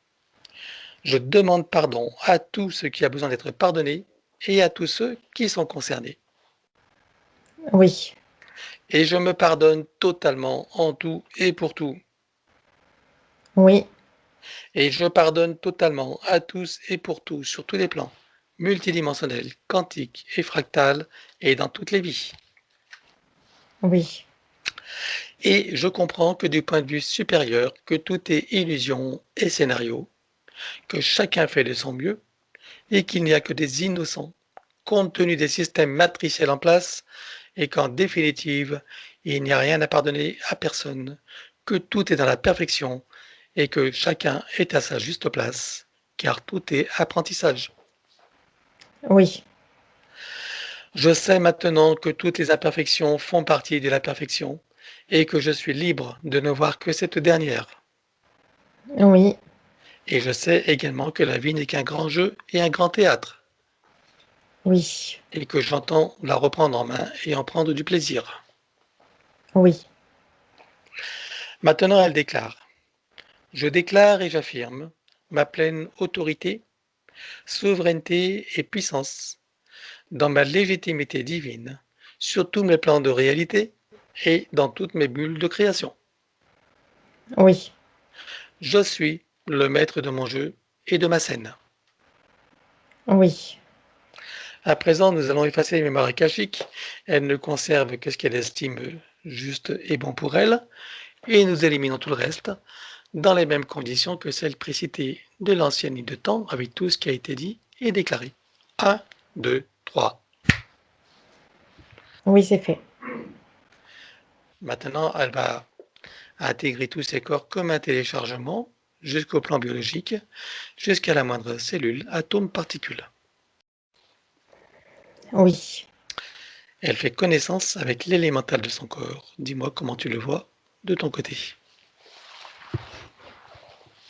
je demande pardon à tout ce qui a besoin d'être pardonné et à tous ceux qui sont concernés. Oui. Et je me pardonne totalement en tout et pour tout. Oui. Et je pardonne totalement à tous et pour tout sur tous les plans, multidimensionnels, quantiques et fractales et dans toutes les vies. Oui. Et je comprends que du point de vue supérieur, que tout est illusion et scénario, que chacun fait de son mieux et qu'il n'y a que des innocents compte tenu des systèmes matriciels en place et qu'en définitive, il n'y a rien à pardonner à personne, que tout est dans la perfection et que chacun est à sa juste place, car tout est apprentissage. Oui. Je sais maintenant que toutes les imperfections font partie de la perfection et que je suis libre de ne voir que cette dernière. Oui. Et je sais également que la vie n'est qu'un grand jeu et un grand théâtre, Oui. et que j'entends la reprendre en main et en prendre du plaisir. Oui. Maintenant, elle déclare, je déclare et j'affirme ma pleine autorité, souveraineté et puissance dans ma légitimité divine, sur tous mes plans de réalité et dans toutes mes bulles de création. Oui. Je suis le maître de mon jeu et de ma scène. Oui. À présent, nous allons effacer les mémoires akashiques. Elle ne conserve que ce qu'elle estime juste et bon pour elle, et nous éliminons tout le reste dans les mêmes conditions que celles précitées de l'ancienne ligne de temps avec tout ce qui a été dit et déclaré. 1, 2, 3. Oui, c'est fait. Maintenant, elle va intégrer tous ces corps comme un téléchargement jusqu'au plan biologique, jusqu'à la moindre cellule, atome, particule. Oui. Elle fait connaissance avec l'élémental de son corps. Dis-moi comment tu le vois de ton côté.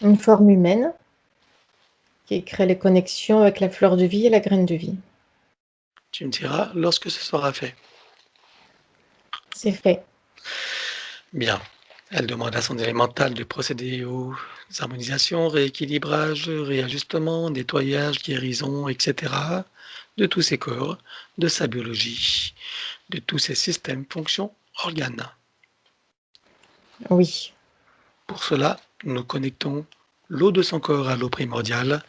Une forme humaine qui crée les connexions avec la fleur de vie et la graine de vie. Tu me diras lorsque ce sera fait. C'est fait. Bien. Elle demande à son élémental de procéder aux harmonisations, rééquilibrage, réajustement, nettoyage, guérison, etc. de tous ses corps, de sa biologie, de tous ses systèmes, fonctions, organes. Oui. Pour cela, nous connectons l'eau de son corps à l'eau primordiale,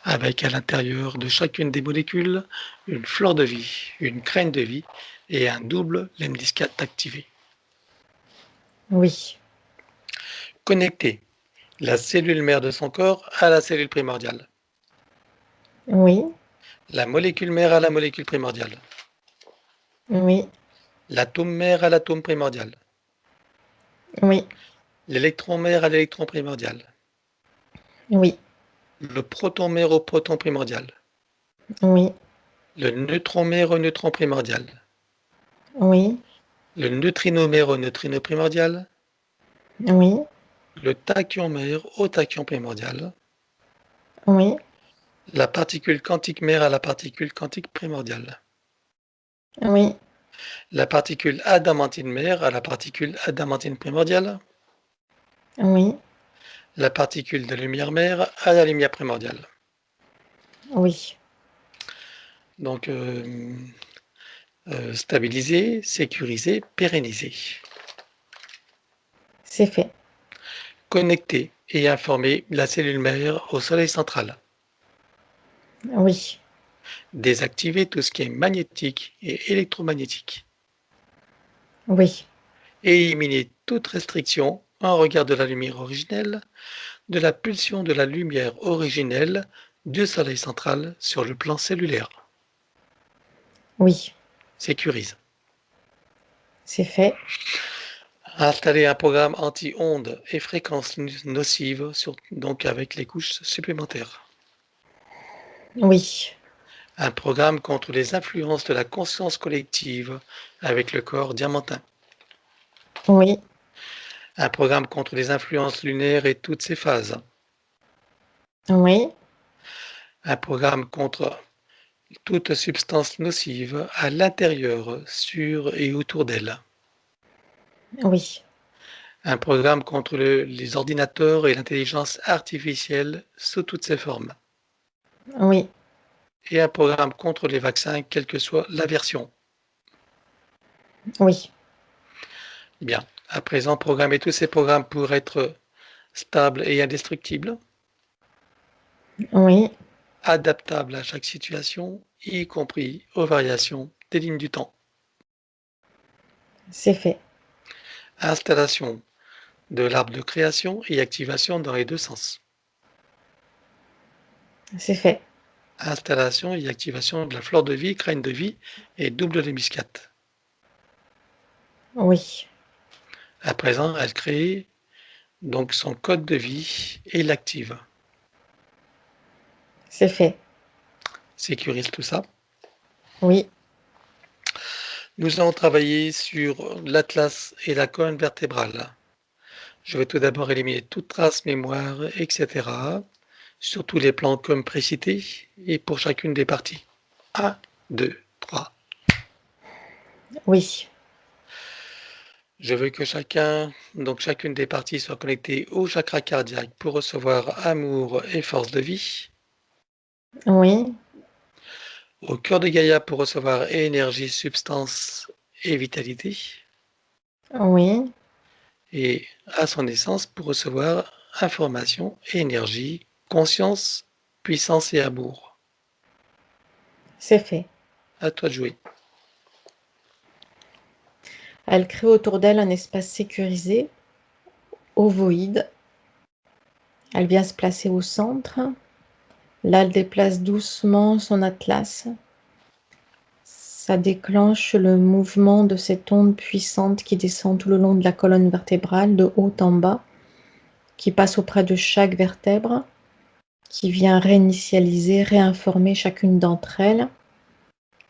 avec à l'intérieur de chacune des molécules une fleur de vie, une graine de vie et un double lemniscate activé. Oui. Connecter la cellule mère de son corps à la cellule primordiale, Oui. la molécule mère à la molécule primordiale, Oui. l'atome mère à l'atome primordial, Oui. l'électron mère à l'électron primordial, Oui. le proton mère au proton primordial, Oui. le neutron mère au neutron primordial, Oui. le neutrino mère au neutrino primordial, Oui. le tachyon mère au tachyon primordial, Oui. la particule quantique mère à la particule quantique primordiale, Oui. la particule adamantine mère à la particule adamantine primordiale, Oui. la particule de lumière mère à la lumière primordiale. Oui. Donc, stabiliser, sécuriser, pérenniser. C'est fait. Connecter et informer la cellule mère au soleil central. Oui. Désactiver tout ce qui est magnétique et électromagnétique. Oui. Et éliminer toute restriction en regard de la lumière originelle, de la pulsion de la lumière originelle du soleil central sur le plan cellulaire. Oui. Sécurise. C'est fait. Installer un programme anti-ondes et fréquences nocives, donc avec les couches supplémentaires. Oui. Un programme contre les influences de la conscience collective avec le corps diamantin. Oui. Un programme contre les influences lunaires et toutes ses phases. Oui. Un programme contre toute substance nocive à l'intérieur, sur et autour d'elle. Oui. Un programme contre les ordinateurs et l'intelligence artificielle sous toutes ses formes. Oui. Et un programme contre les vaccins, quelle que soit la version. Oui. Bien. À présent, programmer tous ces programmes pour être stables et indestructibles, Oui. adaptables à chaque situation, y compris aux variations des lignes du temps. C'est fait. Installation de l'arbre de création et activation dans les deux sens. C'est fait. Installation et activation de la fleur de vie, crâne de vie et double de muscate. Oui. À présent, elle crée donc son code de vie et l'active. C'est fait. Sécurise tout ça. Oui. Nous allons travailler sur l'atlas et la colonne vertébrale. Je vais tout d'abord éliminer toute trace mémoire, etc. sur tous les plans comme précité et pour chacune des parties. 1, 2, 3. Oui. Je veux que chacune des parties soit connectée au chakra cardiaque pour recevoir amour et force de vie, Oui. au cœur de Gaïa pour recevoir énergie, substance et vitalité, Oui. et à son essence pour recevoir information, énergie, conscience, puissance et amour. C'est fait. À toi de jouer. Elle crée autour d'elle un espace sécurisé, ovoïde. Elle vient se placer au centre. Là, elle déplace doucement son atlas. Ça déclenche le mouvement de cette onde puissante qui descend tout le long de la colonne vertébrale, de haut en bas, qui passe auprès de chaque vertèbre, qui vient réinitialiser, réinformer chacune d'entre elles,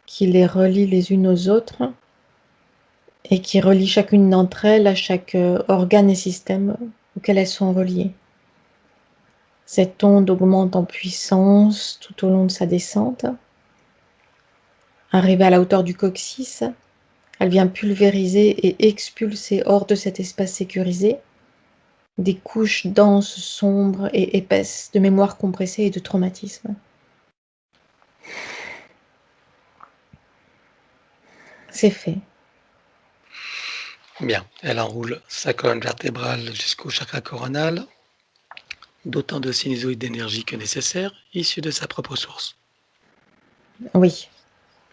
qui les relie les unes aux autres et qui relie chacune d'entre elles à chaque organe et système auquel elles sont reliées. Cette onde augmente en puissance tout au long de sa descente. Arrivée à la hauteur du coccyx, elle vient pulvériser et expulser hors de cet espace sécurisé des couches denses, sombres et épaisses de mémoire compressée et de traumatisme. C'est fait. Bien, elle enroule sa colonne vertébrale jusqu'au chakra coronal, d'autant de sinusoïdes d'énergie que nécessaire, issus de sa propre source. Oui.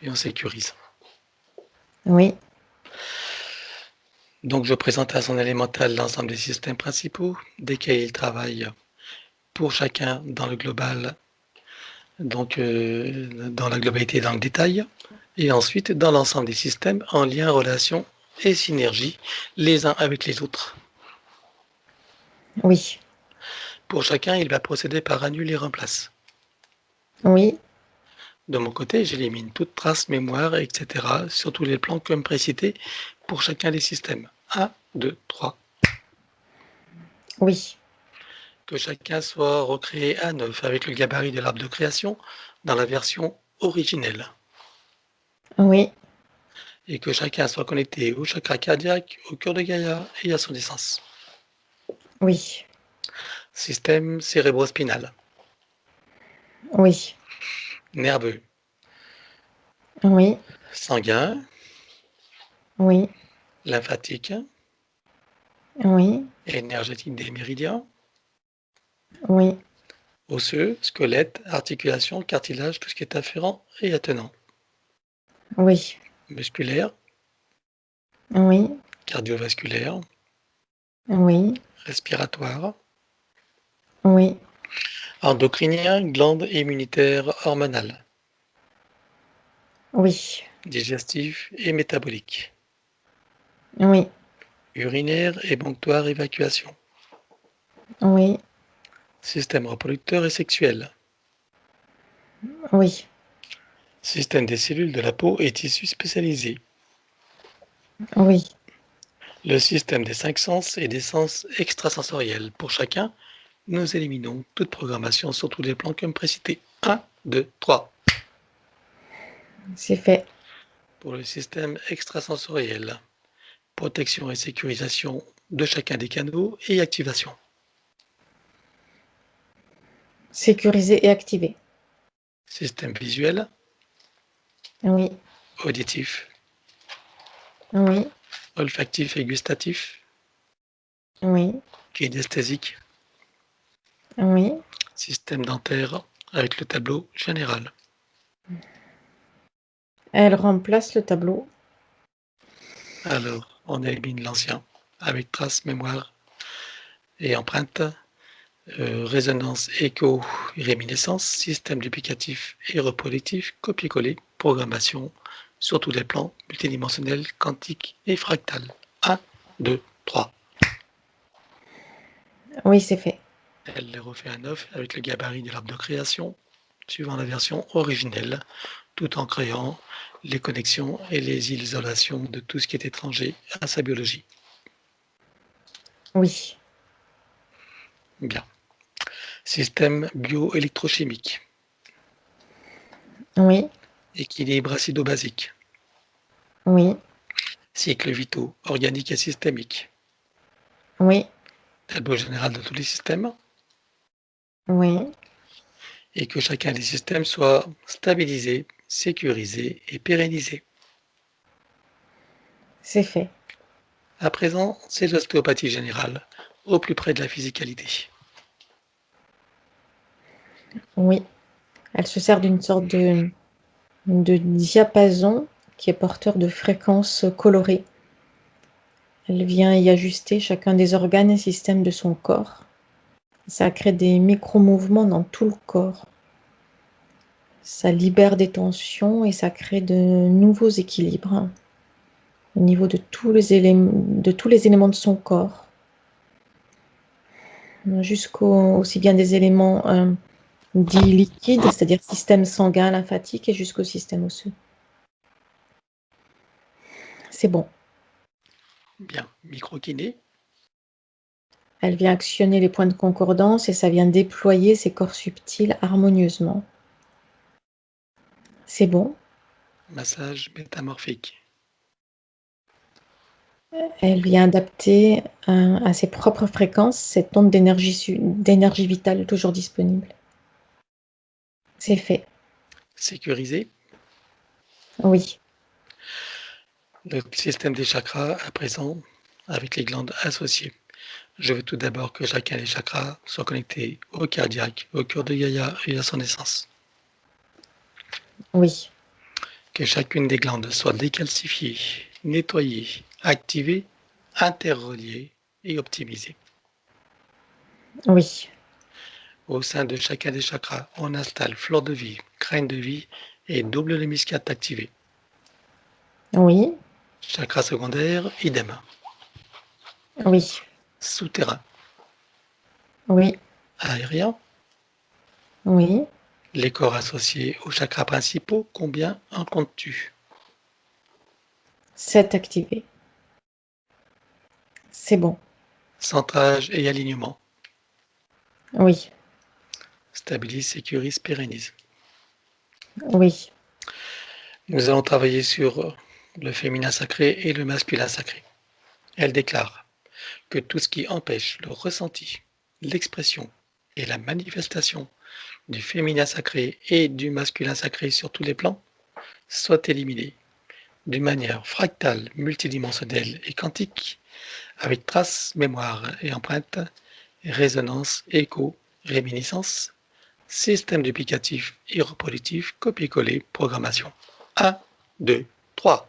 Et on sécurise. Oui. Donc je présente à son élémental l'ensemble des systèmes principaux, desquels il travaille pour chacun dans le global, donc dans la globalité et dans le détail, et ensuite dans l'ensemble des systèmes en lien, relation et synergie les uns avec les autres. Oui. Pour chacun, il va procéder par annule et remplace. Oui. De mon côté, j'élimine toute trace, mémoire, etc. sur tous les plans comme précité pour chacun des systèmes. 1, 2, 3. Oui. Que chacun soit recréé à neuf avec le gabarit de l'arbre de création dans la version originelle. Oui. Et que chacun soit connecté au chakra cardiaque, au cœur de Gaïa et à son essence. Oui. Système cérébrospinal, Oui. nerveux, Oui. sanguin, Oui. lymphatique, Oui. énergétique des méridiens, Oui. osseux, squelette, articulation, cartilage, tout ce qui est afférent et attenant. Oui. Musculaire, Oui. cardiovasculaire, Oui. respiratoire, Oui. endocrinien, glande immunitaire hormonale, Oui. digestif et métabolique, Oui. urinaire, ébonctoire, évacuation, Oui. système reproducteur et sexuel, Oui. Système des cellules de la peau et tissus spécialisés. Oui. Le système des 5 sens et des sens extrasensoriels. Pour chacun, nous éliminons toute programmation sur tous les plans comme précité. 1, 2, 3. C'est fait. Pour le système extrasensoriel, protection et sécurisation de chacun des canaux et activation. Sécurisé et activé. Système visuel, Oui. auditif, Oui. olfactif et gustatif, Oui. kinesthésique, Oui. système dentaire avec le tableau général. Elle remplace le tableau. Alors, on élimine l'ancien avec trace, mémoire et empreinte, résonance, écho, réminiscence, système duplicatif et reproductif, copier-coller, programmation sur tous les plans, multidimensionnels, quantiques et fractales. 1, 2, 3. Oui, c'est fait. Elle les refait à neuf avec le gabarit de l'arbre de création, suivant la version originelle, tout en créant les connexions et les isolations de tout ce qui est étranger à sa biologie. Oui. Bien. Système bioélectrochimique. Oui. Équilibre acido-basique. Oui. Cycles vitaux, organiques et systémiques. Oui. Tableau général de tous les systèmes. Oui. Et que chacun des systèmes soit stabilisé, sécurisé et pérennisé. C'est fait. À présent, c'est l'ostéopathie générale, au plus près de la physicalité. Oui. Elle se sert d'une sorte de diapason qui est porteur de fréquences colorées. Elle vient y ajuster chacun des organes et systèmes de son corps. Ça crée des micro-mouvements dans tout le corps. Ça libère des tensions et ça crée de nouveaux équilibres au niveau de tous les éléments de son corps. Aussi bien des éléments dits liquides, c'est-à-dire système sanguin, lymphatique, et jusqu'au système osseux. C'est bon. Bien. Microkiné. Elle vient actionner les points de concordance et ça vient déployer ses corps subtils harmonieusement. C'est bon. Massage métamorphique. Elle vient adapter à ses propres fréquences cette onde d'énergie vitale toujours disponible. C'est fait. Sécurisé. Oui. Le système des chakras à présent avec les glandes associées. Je veux tout d'abord que chacun des chakras soit connecté au cardiaque, au cœur de Gaïa et à son essence. Oui. Que chacune des glandes soit décalcifiée, nettoyée, activée, interreliée et optimisée. Oui. Au sein de chacun des chakras, on installe fleur de vie, graine de vie et double hémiscate activé. Oui. Chakra secondaire, idem. Oui. Souterrain, Oui. aérien, Oui. les corps associés aux chakras principaux, combien en comptes-tu? 7 activés. C'est bon. Centrage et alignement. Oui. Stabilise, sécurise, pérennise. Oui. Nous allons travailler sur le féminin sacré et le masculin sacré. Elle déclare que tout ce qui empêche le ressenti, l'expression et la manifestation du féminin sacré et du masculin sacré sur tous les plans soit éliminé d'une manière fractale, multidimensionnelle et quantique, avec traces, mémoire et empreinte, résonance, écho, réminiscence, système duplicatif et reproductif, copier-coller, programmation. 1, 2, 3.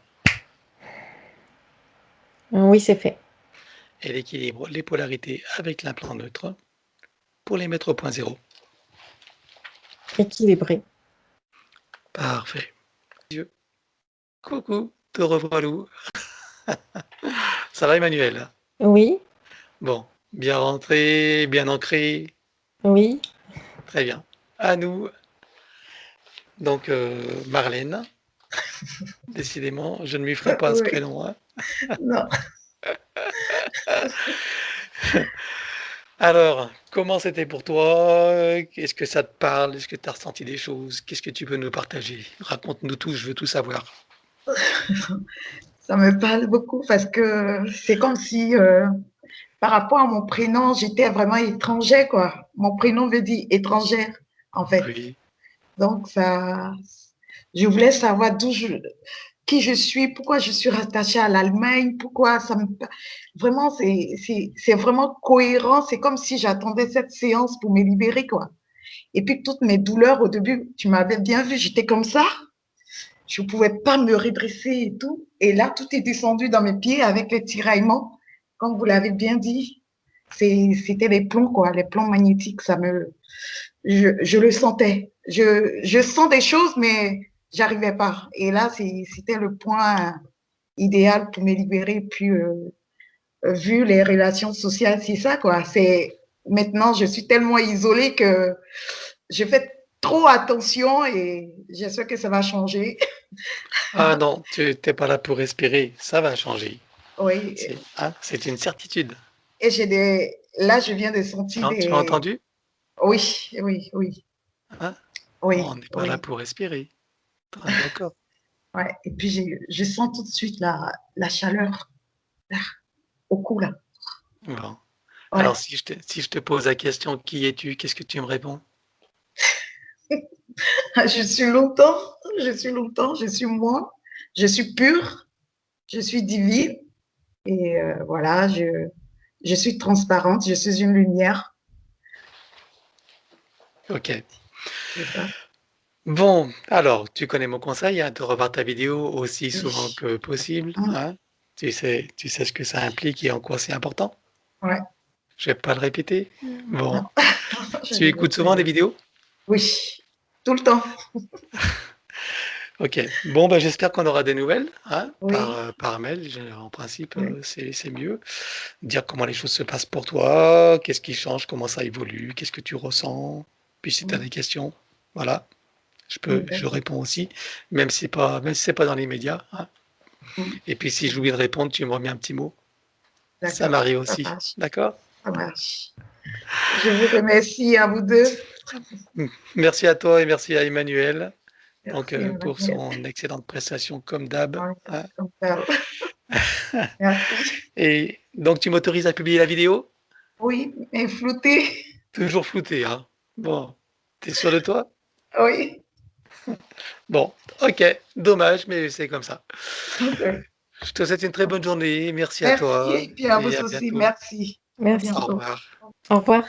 Oui, c'est fait. Elle équilibre les polarités avec l'implant neutre pour les mettre au point zéro. Équilibré. Parfait. Coucou, te revoilà. Ça va Emmanuel? Oui. Bon, bien rentré, bien ancré. Oui. Très bien. À nous Donc, Marlène, décidément, je ne lui ferai pas ce Oui, prénom, hein. non. Alors, comment c'était pour toi? Est-ce que ça te parle? Est-ce que tu as ressenti des choses? Qu'est-ce que tu peux nous partager? Raconte-nous tout, je veux tout savoir. Ça me parle beaucoup parce que c'est comme si, par rapport à mon prénom, j'étais vraiment étrangère, quoi. Mon prénom veut dire étrangère, en fait. Oui. Donc, ça, je voulais savoir qui je suis, pourquoi je suis rattachée à l'Allemagne, pourquoi ça me... Vraiment, c'est vraiment cohérent. C'est comme si j'attendais cette séance pour me libérer, quoi. Et puis, toutes mes douleurs, au début, tu m'avais bien vu, j'étais comme ça. Je ne pouvais pas me redresser et tout. Et là, tout est descendu dans mes pieds avec les tiraillements. Comme vous l'avez bien dit, c'était les plombs, quoi, les plombs magnétiques. Je le sentais. Je sens des choses, mais j'arrivais pas. Et là, c'était le point idéal pour me libérer. Puis, vu les relations sociales, c'est ça, quoi. Maintenant, je suis tellement isolée que je fais trop attention et j'espère que ça va changer. Ah non, tu n'es pas là pour respirer, ça va changer. Oui. C'est une certitude. Et là, je viens de sentir Tu as entendu? oui, oui, oui, Hein? On oui, n'est pas là oui. pour respirer. Ah, d'accord. Ouais. Et puis, je sens tout de suite la chaleur là, au cou, là. Bon. Ouais. Alors, si je te pose la question, qui es-tu? Qu'est-ce que tu me réponds? Je suis longtemps, je suis longtemps, je suis moi, je suis pure, je suis divine. Et voilà, je suis transparente, je suis une lumière. Ok. C'est ça. Bon, alors, tu connais mon conseil, hein, de revoir ta vidéo aussi souvent Oui. que possible, Hum, hein. Tu sais ce que ça implique et en quoi c'est important. ouais. Je vais pas le répéter. Bon, Non, je tu ne vais écoutes plus souvent des dire. vidéos? Oui, tout le temps. Ok. Bon, ben, j'espère qu'on aura des nouvelles, hein, Oui, par mail. En principe, oui. c'est mieux. Dire comment les choses se passent pour toi, qu'est-ce qui change, comment ça évolue, qu'est-ce que tu ressens. Puis si tu as des questions, voilà, je D'accord. réponds aussi, même si c'est pas dans les médias, hein. Hum, Et puis si j'oublie de répondre, tu me remets un petit mot. Ça d'accord, m'arrive ça aussi. marche, D'accord? ça marche. Je vous remercie à vous deux. Merci à toi et merci à Emmanuel donc, Merci, pour Emmanuel. son excellente prestation comme d'hab, Ouais, hein. comme ça. Merci. Et donc tu m'autorises à publier la vidéo? Oui, mais flouté. Toujours flouté, hein. Bon, t'es sûr de toi? Oui. Bon, ok, dommage, mais c'est comme ça. Ok. Je te souhaite une très bonne journée, merci à Merci. toi Et puis à et vous à aussi, bientôt. merci. À Merci. Au bientôt. revoir. Au revoir.